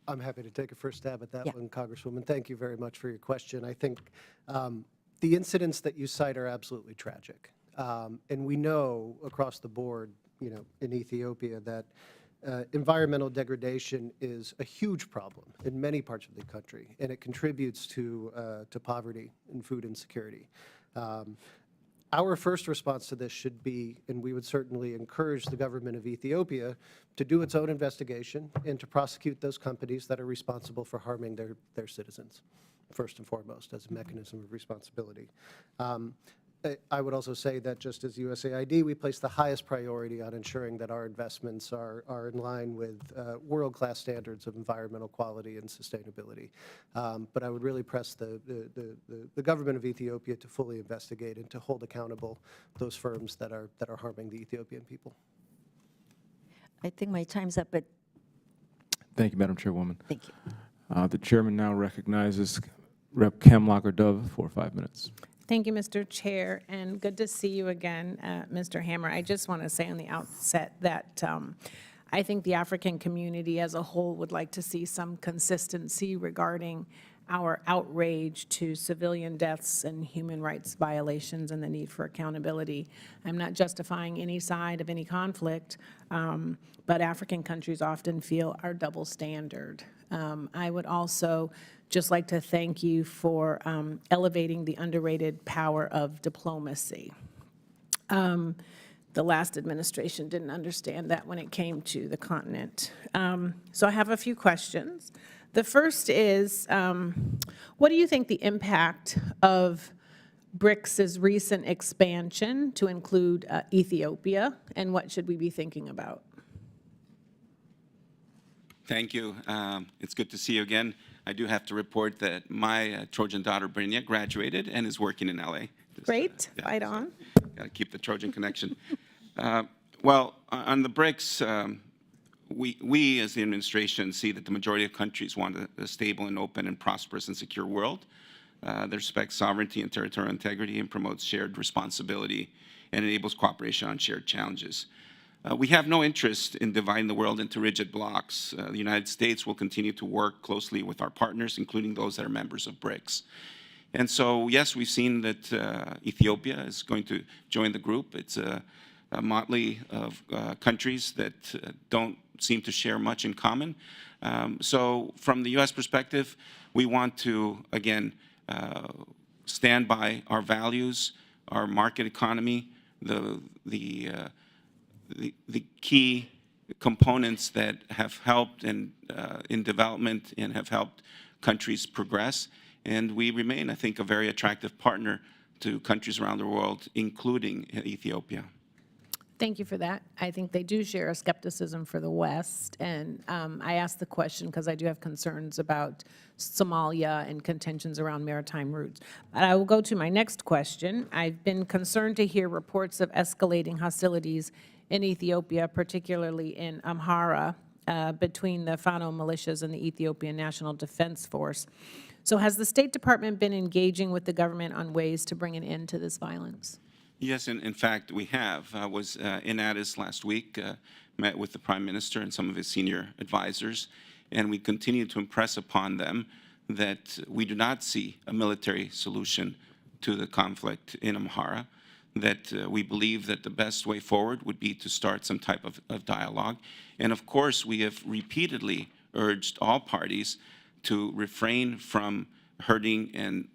I'm happy to take a first stab at that Yeah. one, Congresswoman. Thank you very much for your question. I think the incidents that you cite are absolutely tragic. And we know across the board, you know, in Ethiopia that environmental degradation is a huge problem in many parts of the country, and it contributes to poverty and food insecurity. Our first response to this should be, and we would certainly encourage the government of Ethiopia to do its own investigation and to prosecute those companies that are responsible for harming their citizens, first and foremost, as a mechanism of responsibility. I would also say that just as USAID, we place the highest priority on ensuring that our investments are in line with world-class standards of environmental quality and sustainability. But I would really press the government of Ethiopia to fully investigate and to hold accountable those firms that are harming the Ethiopian people. I think my time's up, but Thank you, Madam Chairwoman. thank you. The chairman now recognizes Rep. Kamlacher-Dove for 5 minutes. Thank you, Mr. Chair, and good to see you again, Mr. Hammer. I just want to say on the outset that I think the African community as a whole would like to see some consistency regarding our outrage to civilian deaths and human rights violations and the need for accountability. I'm not justifying any side of any conflict, but African countries often feel our double standard. I would also just like to thank you for elevating the underrated power of diplomacy. The last administration didn't understand that when it came to the continent. So I have a few questions. The first is, what do you think the impact of BRICS's recent expansion to include Ethiopia, and what should we be thinking about? Thank you. It's good to see you again. I do have to report that my Trojan daughter, Brynja, graduated and is working in LA. Great, right on. Got to keep the Trojan connection. Well, on the BRICS, we as the administration see that the majority of countries want a stable and open and prosperous and secure world that respects sovereignty and territorial integrity and promotes shared responsibility and enables cooperation on shared challenges. We have no interest in dividing the world into rigid blocks. The United States will continue to work closely with our partners, including those that are members of BRICS. And so, yes, we've seen that Ethiopia is going to join the group. It's a motley of countries that don't seem to share much in common. So from the U.S. perspective, we want to, again, stand by our values, our market economy, the key components that have helped in development and have helped countries progress. And we remain, I think, a very attractive partner to countries around the world, including Ethiopia. Thank you for that. I think they do share a skepticism for the West. And I asked the question because I do have concerns about Somalia and contentions around maritime routes. But I will go to my next question. I've been concerned to hear reports of escalating hostilities in Ethiopia, particularly in Amhara, between the Fano militias and the Ethiopian National Defense Force. So has the State Department been engaging with the government on ways to bring an end to this violence? Yes, in fact, we have. I was in Addis last week, met with the Prime Minister and some of his senior advisors, and we continue to impress upon them that we do not see a military solution to the conflict in Amhara, that we believe that the best way forward would be to start some type of dialogue. And of course, we have repeatedly urged all parties to refrain from hurting and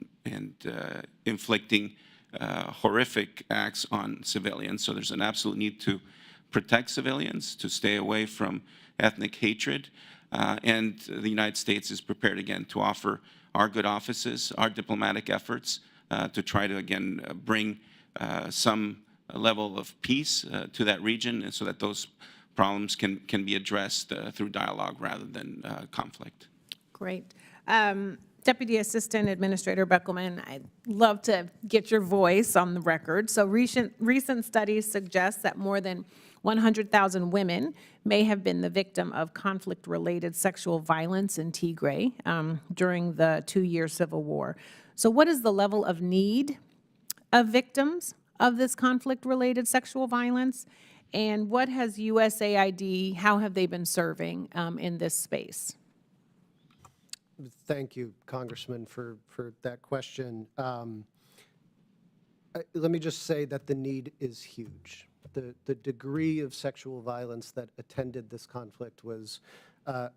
inflicting horrific acts on civilians. So there's an absolute need to protect civilians, to stay away from ethnic hatred. And the United States is prepared, again, to offer our good offices, our diplomatic efforts to try to, again, bring some level of peace to that region so that those problems can be addressed through dialogue rather than conflict. Great. Deputy Assistant Administrator Beckelman, I'd love to get your voice on the record. So recent studies suggest that more than 100,000 women may have been the victim of conflict-related sexual violence in Tigray during the 2-year civil war. So what is the level of need of victims of this conflict-related sexual violence? And what has USAID, how have they been serving in this space? Thank you, Congressman, for that question. Let me just say that the need is huge. the degree of sexual violence that attended this conflict was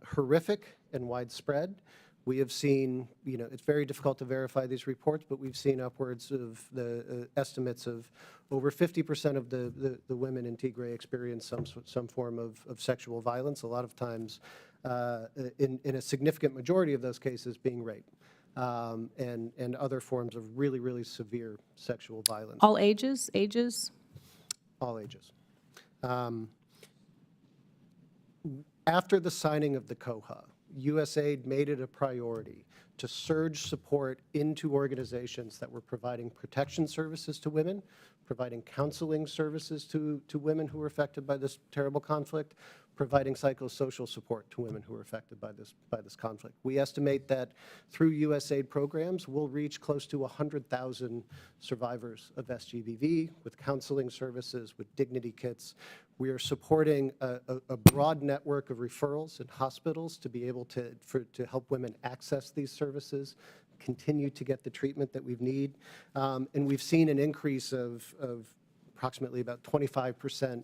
horrific and widespread. We have seen, it's very difficult to verify these reports, but we've seen upwards of the estimates of over 50% of the women in Tigray experience some form of sexual violence, a lot of times in a significant majority of those cases being rape. And other forms of really, really severe sexual violence. All ages? Ages? All ages. After the signing of the COHA, USAID made it a priority to surge support into organizations that were providing protection services to women, providing counseling services to women who were affected by this terrible conflict, providing psychosocial support to women who were affected by this conflict. We estimate that through USAID programs, we'll reach close to 100,000 survivors of SGVV with counseling services, with dignity kits. We are supporting a broad network of referrals in hospitals to be able to help women access these services, continue to get the treatment that we need. And we've seen an increase of approximately about 25%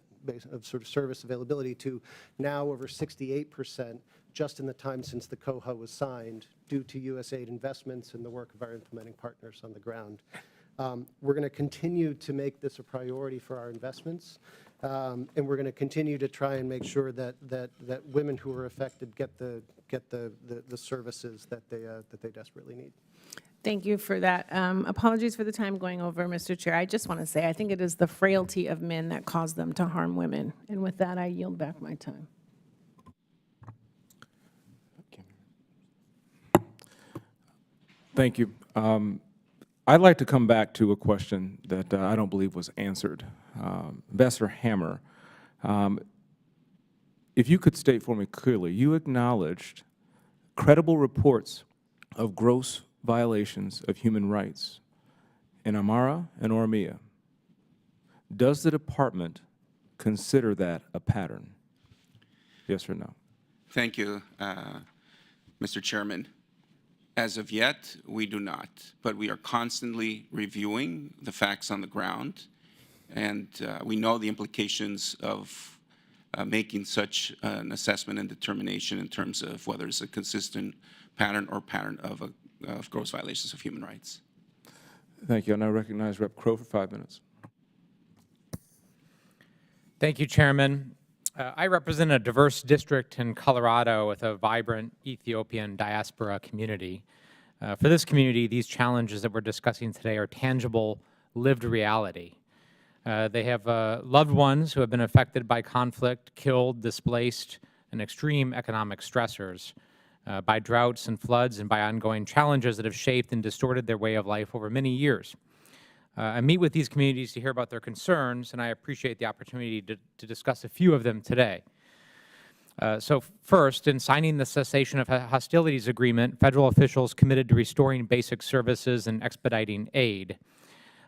of sort of service availability to now over 68% just in the time since the COHA was signed due to USAID investments and the work of our implementing partners on the ground. We're going to continue to make this a priority for our investments, and we're going to continue to try and make sure that women who are affected get the services that they desperately need. Thank you for that. Apologies for the time going over, Mr. Chair. I just want to say I think it is the frailty of men that cause them to harm women. And with that, I yield back my time. Thank you. I'd like to come back to a question that I don't believe was answered. Ambassador Hammer, if you could state for me clearly, you acknowledged credible reports of gross violations of human rights in Amhara and Oromia. Does the department consider that a pattern? Yes or no? Thank you, Mr. Chairman. As of yet, we do not, but we are constantly reviewing the facts on the ground, and we know the implications of making such an assessment and determination in terms of whether it's a consistent pattern or pattern of gross violations of human rights. Thank you. I now recognize Rep. Crow for 5 minutes. Thank you, Chairman. I represent a diverse district in Colorado with a vibrant Ethiopian diaspora community. For this community, these challenges that we're discussing today are tangible, lived reality. They have loved ones who have been affected by conflict, killed, displaced, and extreme economic stressors, by droughts and floods and by ongoing challenges that have shaped and distorted their way of life over many years. I meet with these communities to hear about their concerns, and I appreciate the opportunity to discuss a few of them today. So first, in signing the cessation of hostilities agreement, federal officials committed to restoring basic services and expediting aid.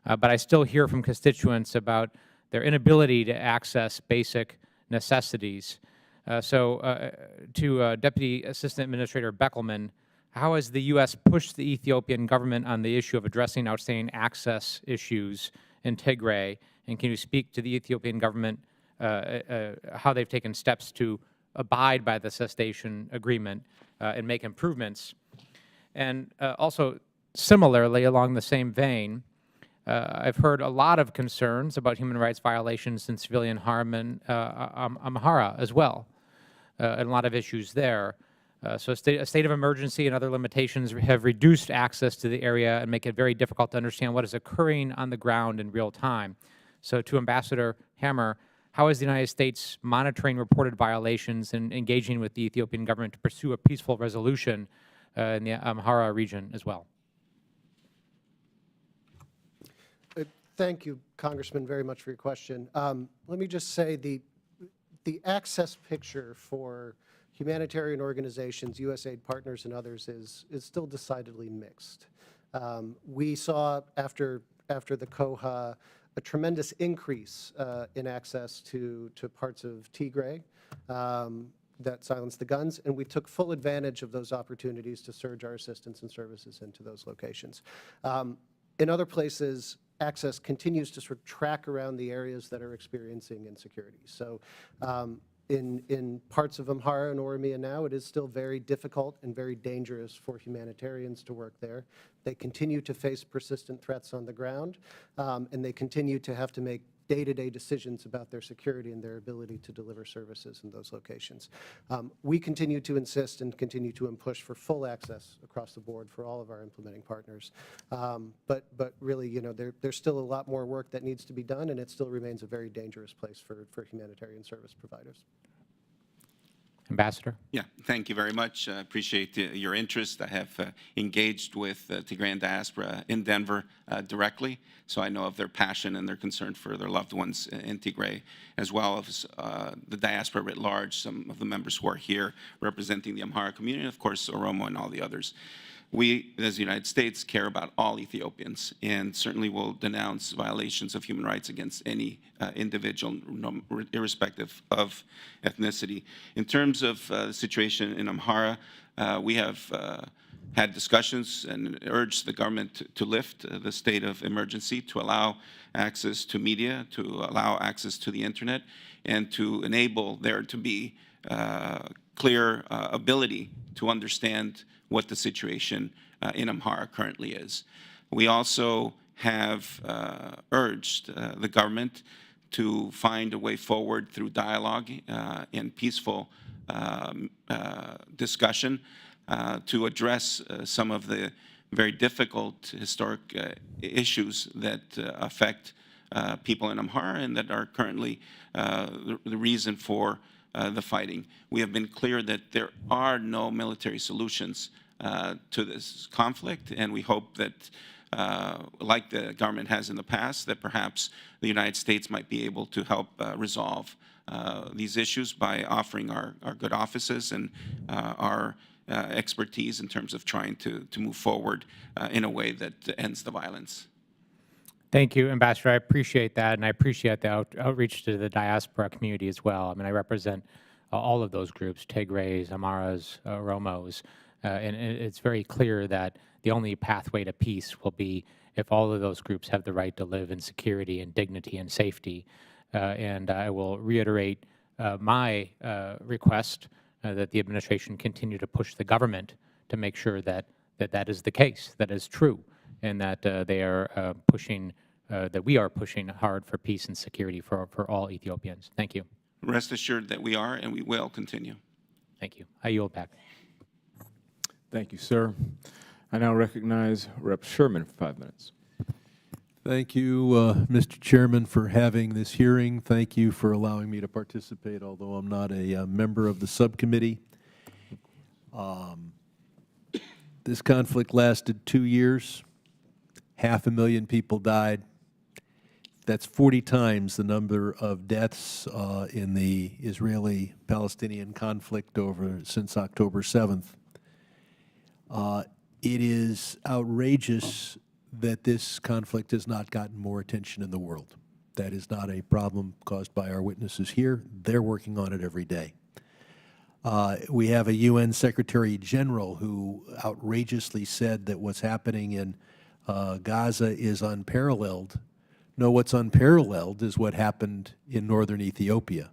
But I still hear from constituents about their inability to access basic necessities. To Deputy Assistant Administrator Beckelman, how has the U.S. pushed the Ethiopian government on the issue of addressing outstanding access issues in Tigray? And can you speak to the Ethiopian government, how they've taken steps to abide by the cessation agreement and make improvements? And also, similarly, along the same vein, I've heard a lot of concerns about human rights violations and civilian harm in Amhara as well, and a lot of issues there. So a state of emergency and other limitations have reduced access to the area and make it very difficult to understand what is occurring on the ground in real time. So to Ambassador Hammer, how is the United States monitoring reported violations and engaging with the Ethiopian government to pursue a peaceful resolution in the Amhara region as well? Thank you, Congressman, very much for your question. Let me just say the access picture for humanitarian organizations, USAID partners, and others is still decidedly mixed. We saw after the COHA a tremendous increase in access to parts of Tigray that silenced the guns, and we took full advantage of those opportunities to surge our assistance and services into those locations. In other places, access continues to sort of track around the areas that are experiencing insecurity. So in parts of Amhara and Oromia now, it is still very difficult and very dangerous for humanitarians to work there. They continue to face persistent threats on the ground, and they continue to have to make day-to-day decisions about their security and their ability to deliver services in those locations. We continue to insist and continue to push for full access across the board for all of our implementing partners. But really, you know, there's still a lot more work that needs to be done, and it still remains a very dangerous place for humanitarian service providers. Ambassador? Yeah, thank you very much. I appreciate your interest. I have engaged with Tigrayan diaspora in Denver directly, so I know of their passion and their concern for their loved ones in Tigray, as well as the diaspora writ large, some of the members who are here representing the Amhara community, and of course, Oromo and all the others. We, as the United States, care about all Ethiopians and certainly will denounce violations of human rights against any individual, irrespective of ethnicity. In terms of the situation in Amhara, we have had discussions and urged the government to lift the state of emergency, to allow access to media, to allow access to the internet, and to enable there to be clear ability to understand what the situation in Amhara currently is. We also have urged the government to find a way forward through dialogue and peaceful discussion to address some of the very difficult historic issues that affect people in Amhara and that are currently the reason for the fighting. We have been clear that there are no military solutions to this conflict, and we hope that, like the government has in the past, that perhaps the United States might be able to help resolve these issues by offering our good offices and our expertise in terms of trying to move forward in a way that ends the violence. Thank you, Ambassador. I appreciate that, and I appreciate the outreach to the diaspora community as well. I mean, I represent all of those groups, Tigrays, Amaras, Oromos, and it's very clear that the only pathway to peace will be if all of those groups have the right to live in security and dignity and safety. And I will reiterate my request that the administration continue to push the government to make sure that that is the case, that is true, and that they are pushing, that we are pushing hard for peace and security for all Ethiopians. Thank you. Rest assured that we are and we will continue. Thank you. I yield back. Thank you, sir. I now recognize Rep. Sherman for 5 minutes. Thank you, Mr. Chairman, for having this hearing. Thank you for allowing me to participate, although I'm not a member of the subcommittee. This conflict lasted 2 years. 500,000 people died. That's 40 times the number of deaths in the Israeli-Palestinian conflict since October 7th. It is outrageous that this conflict has not gotten more attention in the world. That is not a problem caused by our witnesses here. They're working on it every day. We have a UN Secretary General who outrageously said that what's happening in Gaza is unparalleled. No, what's unparalleled is what happened in northern Ethiopia.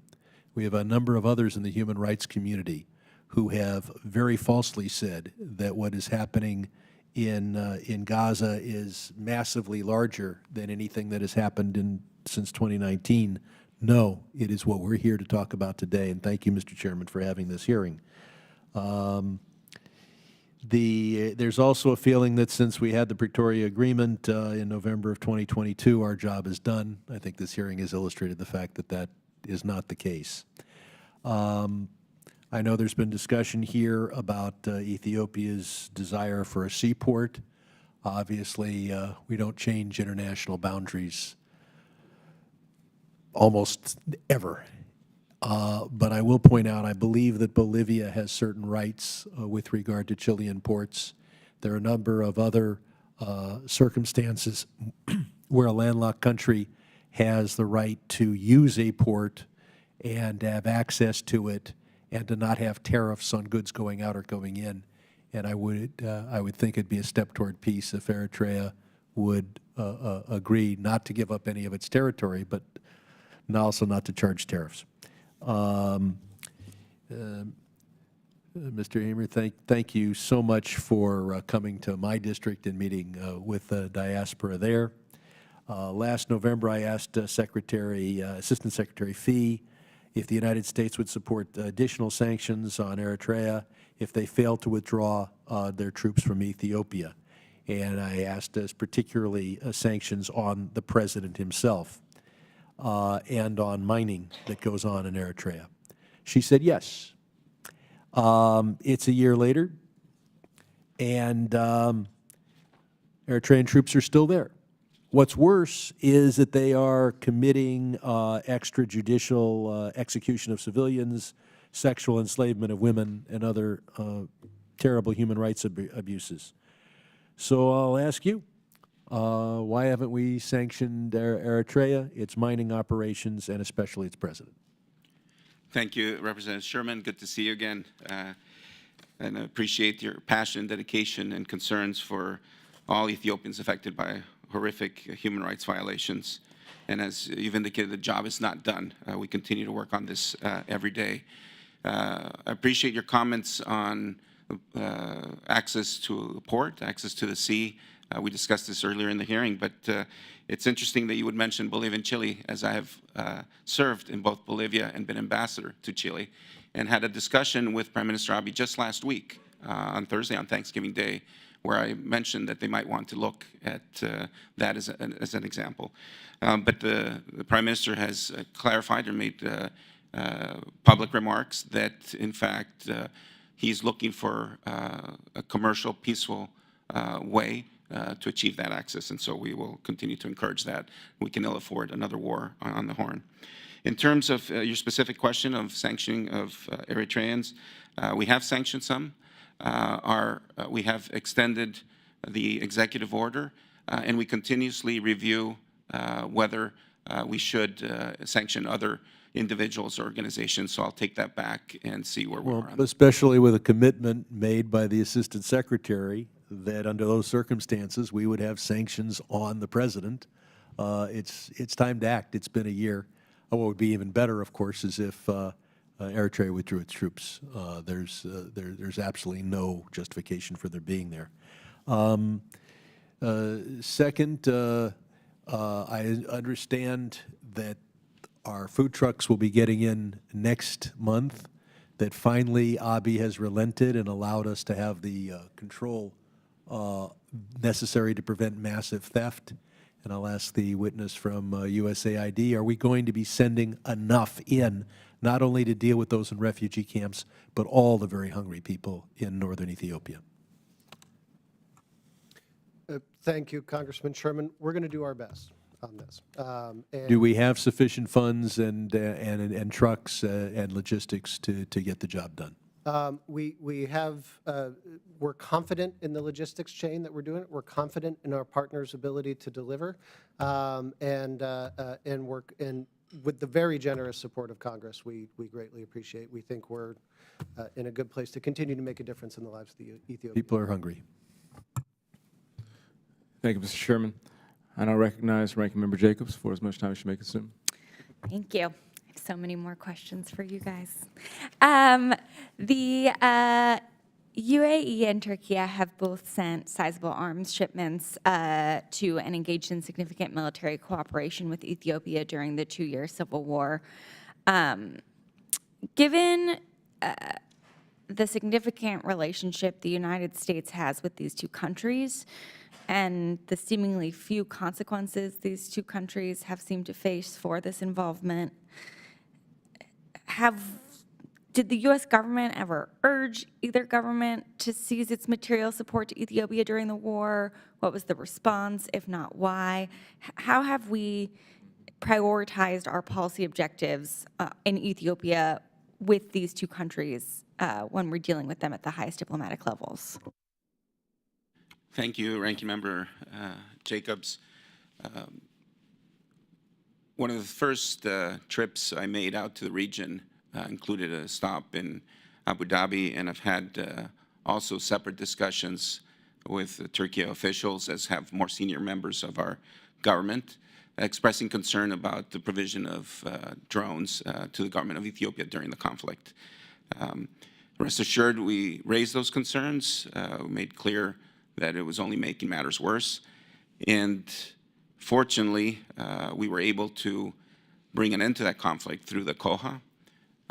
We have a number of others in the human rights community who have very falsely said that what is happening in Gaza is massively larger than anything that has happened since 2019. No, it is what we're here to talk about today, and thank you, Mr. Chairman, for having this hearing. There's also a feeling that since we had the Pretoria Agreement in November of 2022, our job is done. I think this hearing has illustrated the fact that that is not the case. I know there's been discussion here about Ethiopia's desire for a seaport. Obviously, we don't change international boundaries almost ever. But I will point out, I believe that Bolivia has certain rights with regard to Chilean ports. There are a number of other circumstances where a landlocked country has the right to use a port and have access to it and to not have tariffs on goods going out or going in. And I would think it'd be a step toward peace if Eritrea would agree not to give up any of its territory, but also not to charge tariffs. Mr. Hamer, thank you so much for coming to my district and meeting with the diaspora there. Last November, I asked Assistant Secretary Fee if the United States would support additional sanctions on Eritrea if they fail to withdraw their troops from Ethiopia. And I asked us particularly sanctions on the president himself and on mining that goes on in Eritrea. She said yes. It's a year later, and Eritrean troops are still there. What's worse is that they are committing extrajudicial execution of civilians, sexual enslavement of women, and other terrible human rights abuses. So I'll ask you, why haven't we sanctioned Eritrea, its mining operations, and especially its president? Thank you, Representative Sherman. Good to see you again. And I appreciate your passion, dedication, and concerns for all Ethiopians affected by horrific human rights violations. And as you've indicated, the job is not done. We continue to work on this every day. I appreciate your comments on access to the port, access to the sea. We discussed this earlier in the hearing, but it's interesting that you would mention Bolivia and Chile, as I have served in both Bolivia and been ambassador to Chile, and had a discussion with Prime Minister Abiy just last week on Thursday, on Thanksgiving Day, where I mentioned that they might want to look at that as an example. But the Prime Minister has clarified or made public remarks that, in fact, he's looking for a commercial, peaceful way to achieve that access, and so we will continue to encourage that. We can ill afford another war on the Horn. In terms of your specific question of sanctioning of Eritreans, we have sanctioned some. We have extended the executive order, and we continuously review whether we should sanction other individuals or organizations. So I'll take that back and see where we are. Especially with a commitment made by the Assistant Secretary that under those circumstances we would have sanctions on the president. It's time to act. It's been a year. What would be even better, of course, is if Eritrea withdrew its troops. There's absolutely no justification for their being there. Second, I understand that our food trucks will be getting in next month, that finally Abiy has relented and allowed us to have the control necessary to prevent massive theft. And I'll ask the witness from USAID, are we going to be sending enough in, not only to deal with those in refugee camps, but all the very hungry people in northern Ethiopia? Thank you, Congressman Sherman. We're going to do our best on this. Do we have sufficient funds and trucks and logistics to get the job done? We have, we're confident in the logistics chain that we're doing it. We're confident in our partners' ability to deliver, and with the very generous support of Congress, we greatly appreciate. We think we're in a good place to continue to make a difference in the lives of the Ethiopians. People are hungry. Thank you, Mr. Chairman. I now recognize Ranking Member Jacobs for as much time as she may consume. Thank you. I have so many more questions for you guys. The UAE and Turkey have both sent sizable arms shipments to and engaged in significant military cooperation with Ethiopia during the 2-year civil war. Given the significant relationship the United States has with these two countries and the seemingly few consequences these two countries have seemed to face for this involvement, did the U.S. government ever urge either government to cease its material support to Ethiopia during the war? What was the response? If not, why? How have we prioritized our policy objectives in Ethiopia with these two countries when we're dealing with them at the highest diplomatic levels? Thank you, Ranking Member Jacobs. One of the first trips I made out to the region included a stop in Abu Dhabi, and I've had also separate discussions with Turkey officials, as have more senior members of our government, expressing concern about the provision of drones to the government of Ethiopia during the conflict. Rest assured, we raised those concerns, made clear that it was only making matters worse, and fortunately, we were able to bring an end to that conflict through the COHA.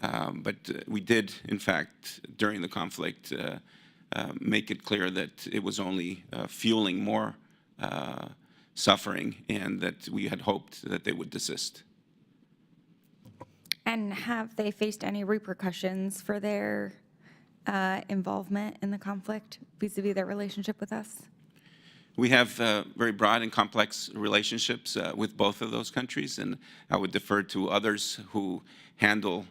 But we did, in fact, during the conflict, make it clear that it was only fueling more suffering, and that we had hoped that they would desist. And have they faced any repercussions for their involvement in the conflict vis-a-vis their relationship with us? We have very broad and complex relationships with both of those countries, and I would defer to others who handle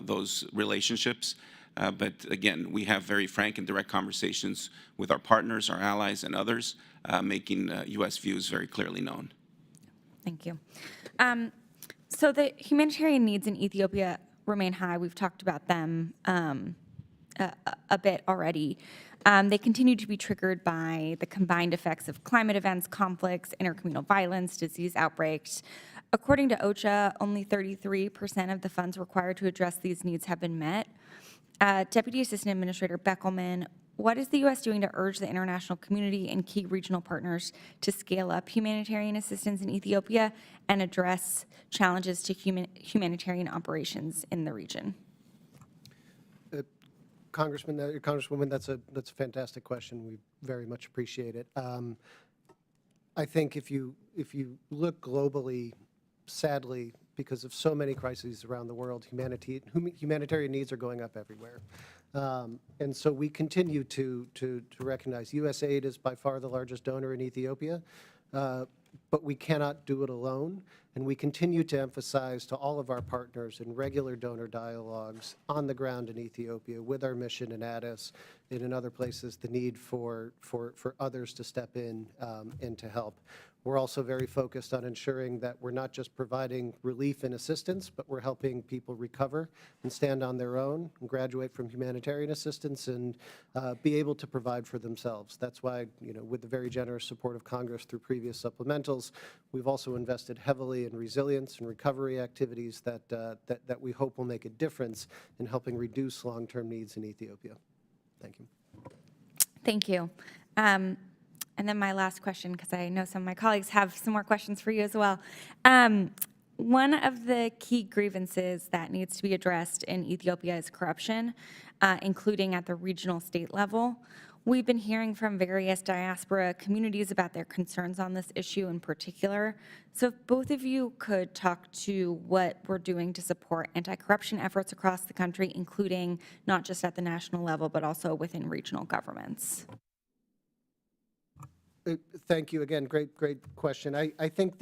those relationships. But again, we have very frank and direct conversations with our partners, our allies, and others, making U.S. views very clearly known. Thank you. So the humanitarian needs in Ethiopia remain high. We've talked about them a bit already. They continue to be triggered by the combined effects of climate events, conflicts, intercommunal violence, disease outbreaks. According to OCHA, only 33% of the funds required to address these needs have been met. Deputy Assistant Administrator Beckelman, what is the U.S. doing to urge the international community and key regional partners to scale up humanitarian assistance in Ethiopia and address challenges to humanitarian operations in the region? Congresswoman, that's a fantastic question. We very much appreciate it. I think if you look globally, sadly, because of so many crises around the world, humanitarian needs are going up everywhere. And so we continue to recognize U.S. aid is by far the largest donor in Ethiopia, but we cannot do it alone. And we continue to emphasize to all of our partners in regular donor dialogues on the ground in Ethiopia with our mission in Addis and in other places the need for others to step in and to help. We're also very focused on ensuring that we're not just providing relief and assistance, but we're helping people recover and stand on their own and graduate from humanitarian assistance and be able to provide for themselves. That's why, with the very generous support of Congress through previous supplementals, we've also invested heavily in resilience and recovery activities that we hope will make a difference in helping reduce long-term needs in Ethiopia. Thank you. Thank you. And then my last question, because I know some of my colleagues have some more questions for you as well. One of the key grievances that needs to be addressed in Ethiopia is corruption, including at the regional state level. We've been hearing from various diaspora communities about their concerns on this issue in particular. So if both of you could talk to what we're doing to support anti-corruption efforts across the country, including not just at the national level, but also within regional governments. Thank you again. Great question. I think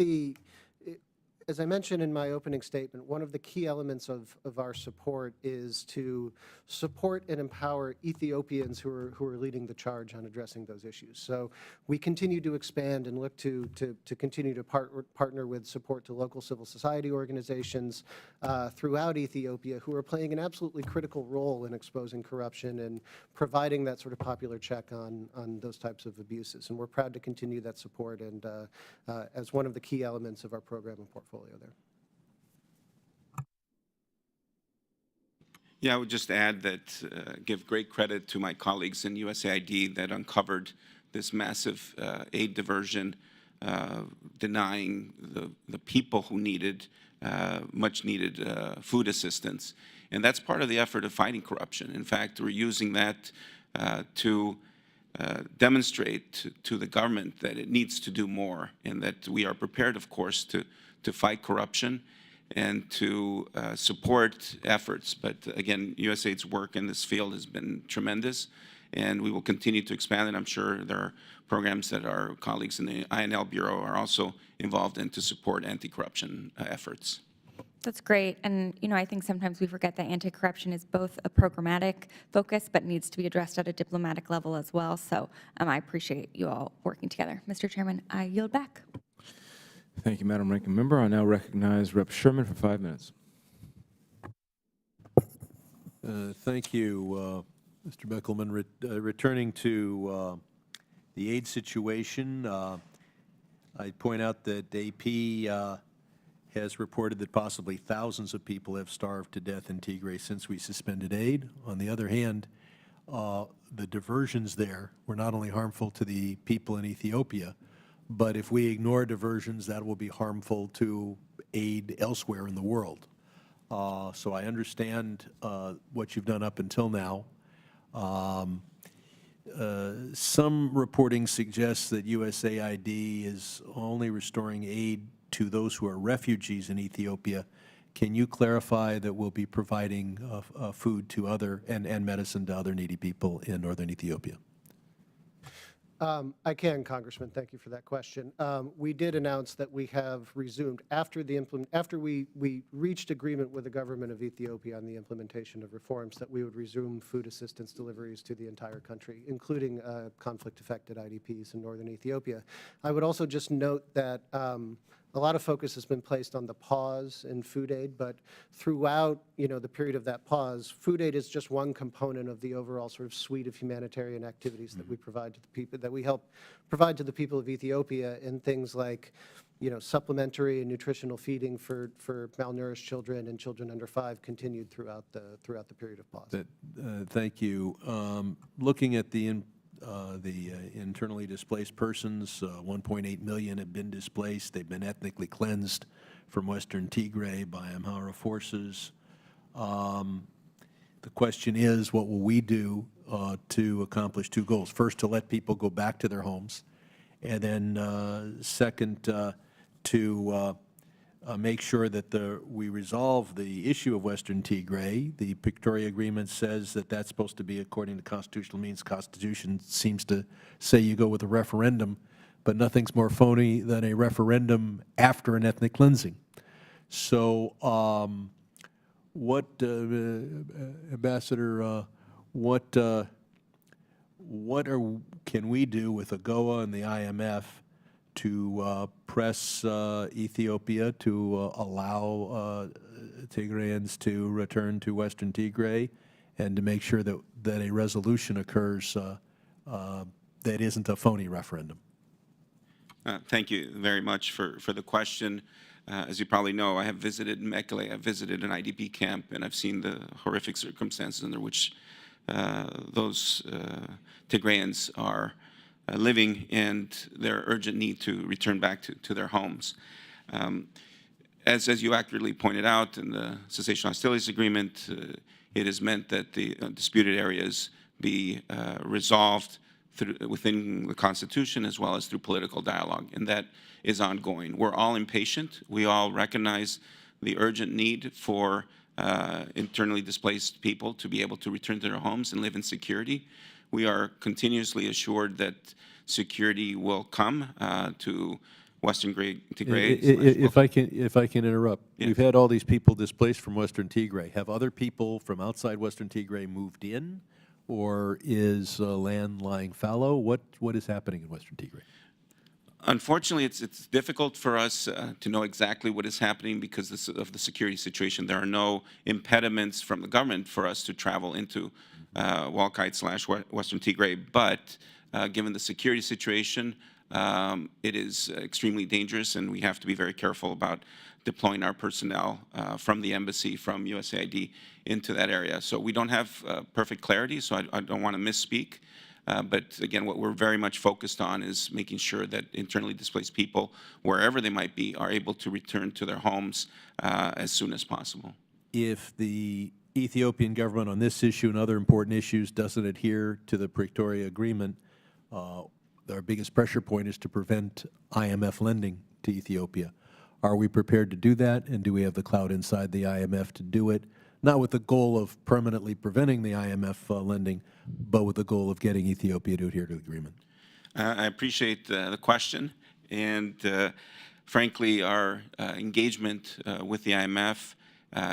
as I mentioned in my opening statement, one of the key elements of our support is to support and empower Ethiopians who are leading the charge on addressing those issues. So we continue to expand and look to continue to partner with support to local civil society organizations throughout Ethiopia who are playing an absolutely critical role in exposing corruption and providing that sort of popular check on those types of abuses. And we're proud to continue that support and as one of the key elements of our program and portfolio there. Yeah, I would just add that give great credit to my colleagues in USAID that uncovered this massive aid diversion, denying the people who needed much needed food assistance. And that's part of the effort of fighting corruption. In fact, we're using that to demonstrate to the government that it needs to do more, and that we are prepared, of course, to fight corruption and to support efforts. But again, USAID's work in this field has been tremendous, and we will continue to expand it. I'm sure there are programs that our colleagues in the INL Bureau are also involved in to support anti-corruption efforts. That's great. And, I think sometimes we forget that anti-corruption is both a programmatic focus, but needs to be addressed at a diplomatic level as well. So I appreciate you all working together. Mr. Chairman, I yield back. Thank you, Madam Ranking Member. I now recognize Rep. Sherman for 5 minutes. Thank you, Mr. Beckelman. Returning to the aid situation, I'd point out that AP has reported that possibly thousands of people have starved to death in Tigray since we suspended aid. On the other hand, the diversions there were not only harmful to the people in Ethiopia, but if we ignore diversions, that will be harmful to aid elsewhere in the world. So I understand what you've done up until now. Some reporting suggests that USAID is only restoring aid to those who are refugees in Ethiopia. Can you clarify that we'll be providing food to other and medicine to other needy people in northern Ethiopia? I can, Congressman. Thank you for that question. We did announce that we have resumed after we reached agreement with the government of Ethiopia on the implementation of reforms, that we would resume food assistance deliveries to the entire country, including conflict-affected IDPs in northern Ethiopia. I would also just note that a lot of focus has been placed on the pause in food aid, but throughout, the period of that pause, food aid is just one component of the overall sort of suite of humanitarian activities that we provide to the people, that we help provide to the people of Ethiopia in things like, supplementary and nutritional feeding for malnourished children and children under 5 continued throughout the period of pause. Thank you. Looking at the internally displaced persons, 1.8 million have been displaced. They've been ethnically cleansed from Western Tigray by Amhara forces. The question is, what will we do to accomplish 2 goals? First, to let people go back to their homes, and then second, to make sure that we resolve the issue of Western Tigray. The Pretoria Agreement says that that's supposed to be according to constitutional means. Constitution seems to say you go with a referendum, but nothing's more phony than a referendum after an ethnic cleansing. So Ambassador, can we do with AGOA and the IMF to press Ethiopia to allow Tigrayans to return to Western Tigray, and to make sure that a resolution occurs that isn't a phony referendum? Thank you very much for the question. As you probably know, I have visited Mekele, I've visited an IDP camp, and I've seen the horrific circumstances under which those Tigrayans are living, and their urgent need to return back to their homes. As you accurately pointed out, in the cessation hostilities agreement, it is meant that the disputed areas be resolved within the Constitution as well as through political dialogue, and that is ongoing. We're all impatient. We all recognize the urgent need for internally displaced people to be able to return to their homes and live in security. We are continuously assured that security will come to Western Tigray. If I can interrupt, Yes. We've had all these people displaced from Western Tigray. Have other people from outside Western Tigray moved in, or is land lying fallow? What is happening in Western Tigray? Unfortunately, it's difficult for us to know exactly what is happening because of the security situation. There are no impediments from the government for us to travel into Walkite/Western Tigray, but given the security situation, it is extremely dangerous, and we have to be very careful about deploying our personnel from the embassy, from USAID, into that area. So we don't have perfect clarity, so I don't want to misspeak. But again, what we're very much focused on is making sure that internally displaced people, wherever they might be, are able to return to their homes as soon as possible. If the Ethiopian government on this issue and other important issues doesn't adhere to the Pretoria Agreement, our biggest pressure point is to prevent IMF lending to Ethiopia. Are we prepared to do that, and do we have the clout inside the IMF to do it? Not with the goal of permanently preventing the IMF lending, but with the goal of getting Ethiopia to adhere to the agreement. I appreciate the question, and frankly, our engagement with the IMF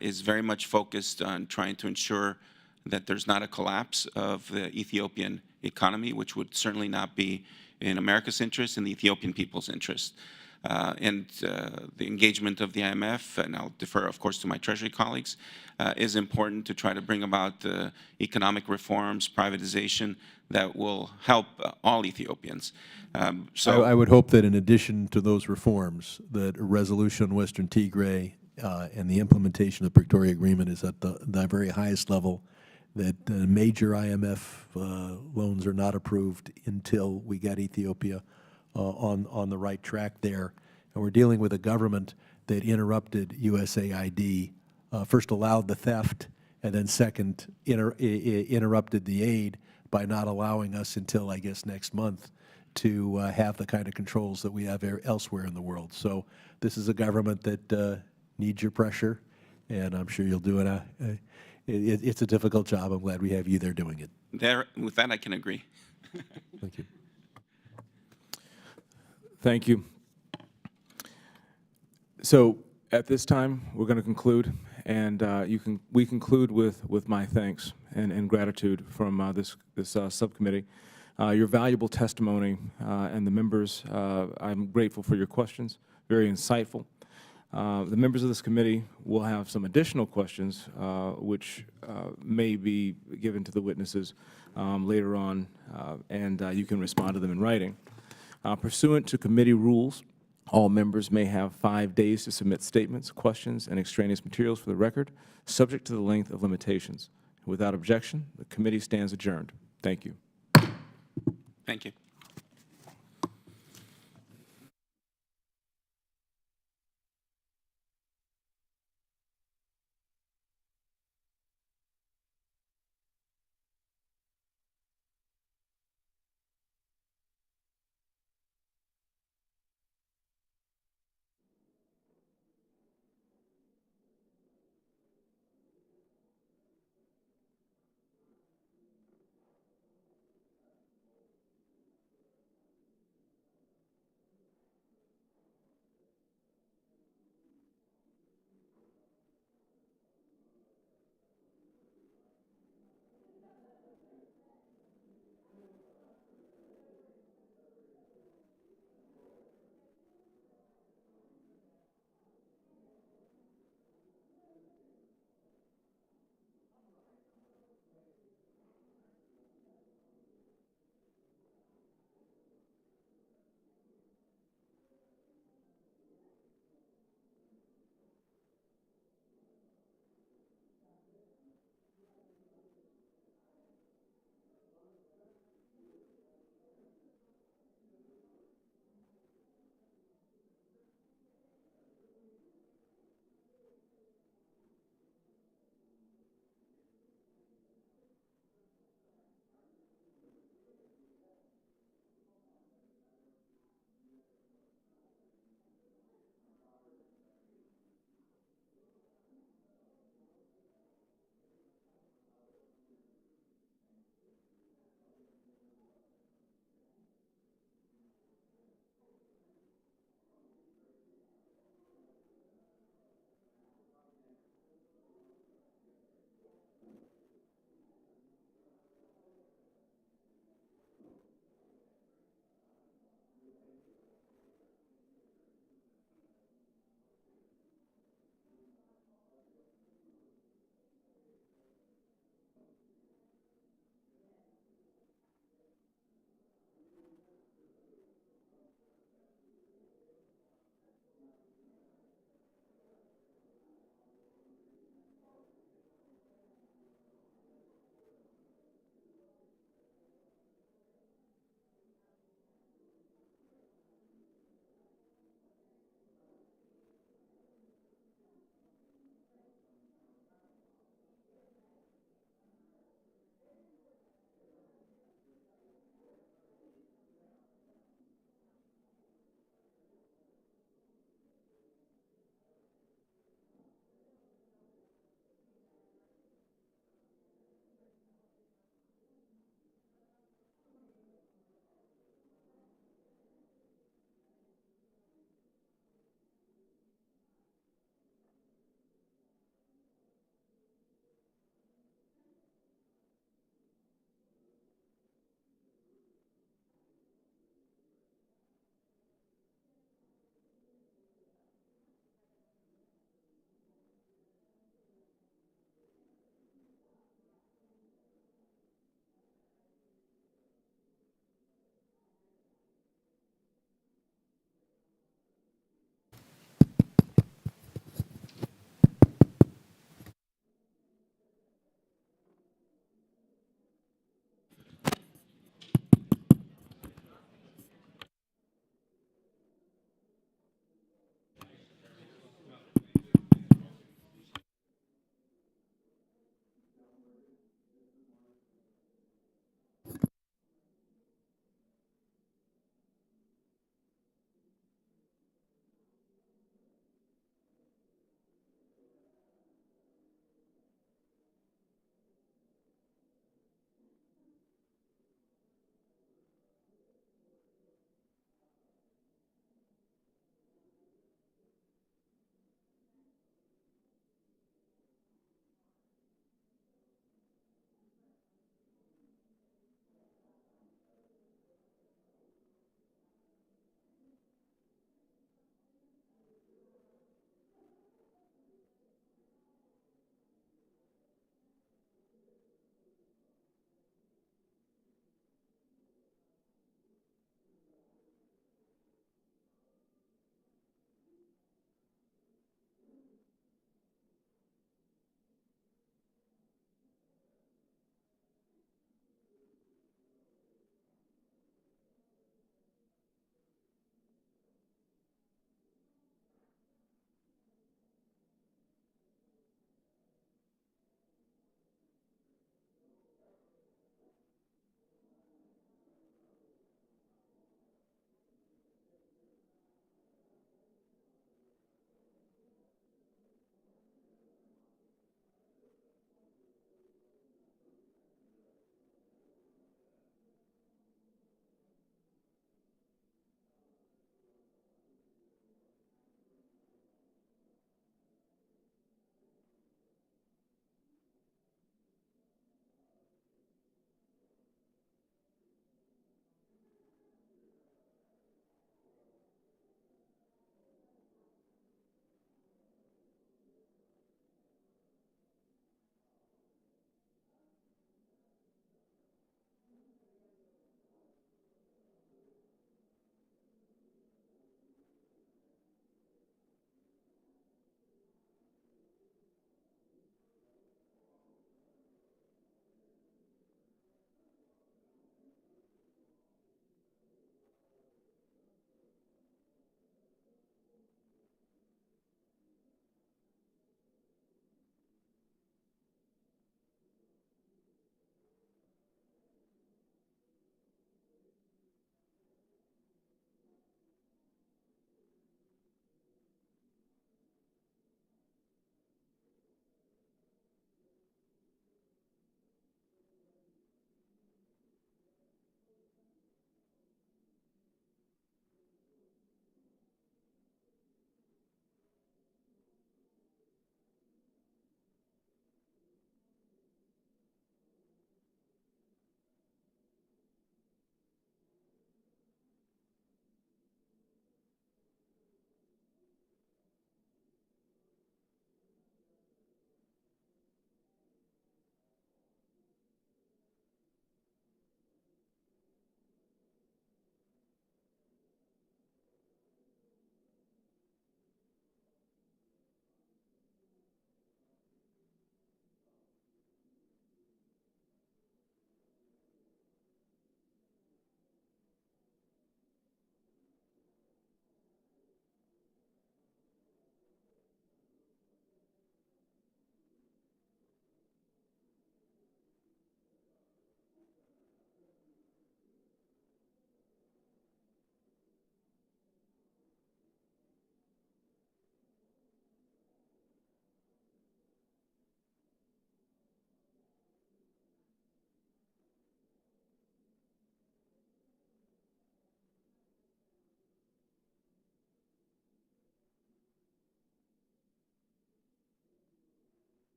is very much focused on trying to ensure that there's not a collapse of the Ethiopian economy, which would certainly not be in America's interest and the Ethiopian people's interest. and the engagement of the IMF, and I'll defer, of course, to my Treasury colleagues, is important to try to bring about economic reforms, privatization that will help all Ethiopians. I would hope that in addition to those reforms, that a resolution on Western Tigray and the implementation of the Pretoria Agreement is at the very highest level, that major IMF loans are not approved until we get Ethiopia on the right track there. And we're dealing with a government that interrupted USAID, first allowed the theft, and then second interrupted the aid by not allowing us until, I guess, next month to have the kind of controls that we have elsewhere in the world. So this is a government that needs your pressure, and I'm sure you'll do it. It's a difficult job. I'm glad we have you there doing it. With that, I can agree. Thank you. Thank you. So at this time, we're going to conclude, and we conclude with my thanks and gratitude from this subcommittee. Your valuable testimony and the members, I'm grateful for your questions, very insightful. The members of this committee will have some additional questions which may be given to the witnesses later on, and you can respond to them in writing. Pursuant to committee rules, all members may have 5 days to submit statements, questions, and extraneous materials for the record, subject to the length of limitations. Without objection, the committee stands adjourned. Thank you. Thank you.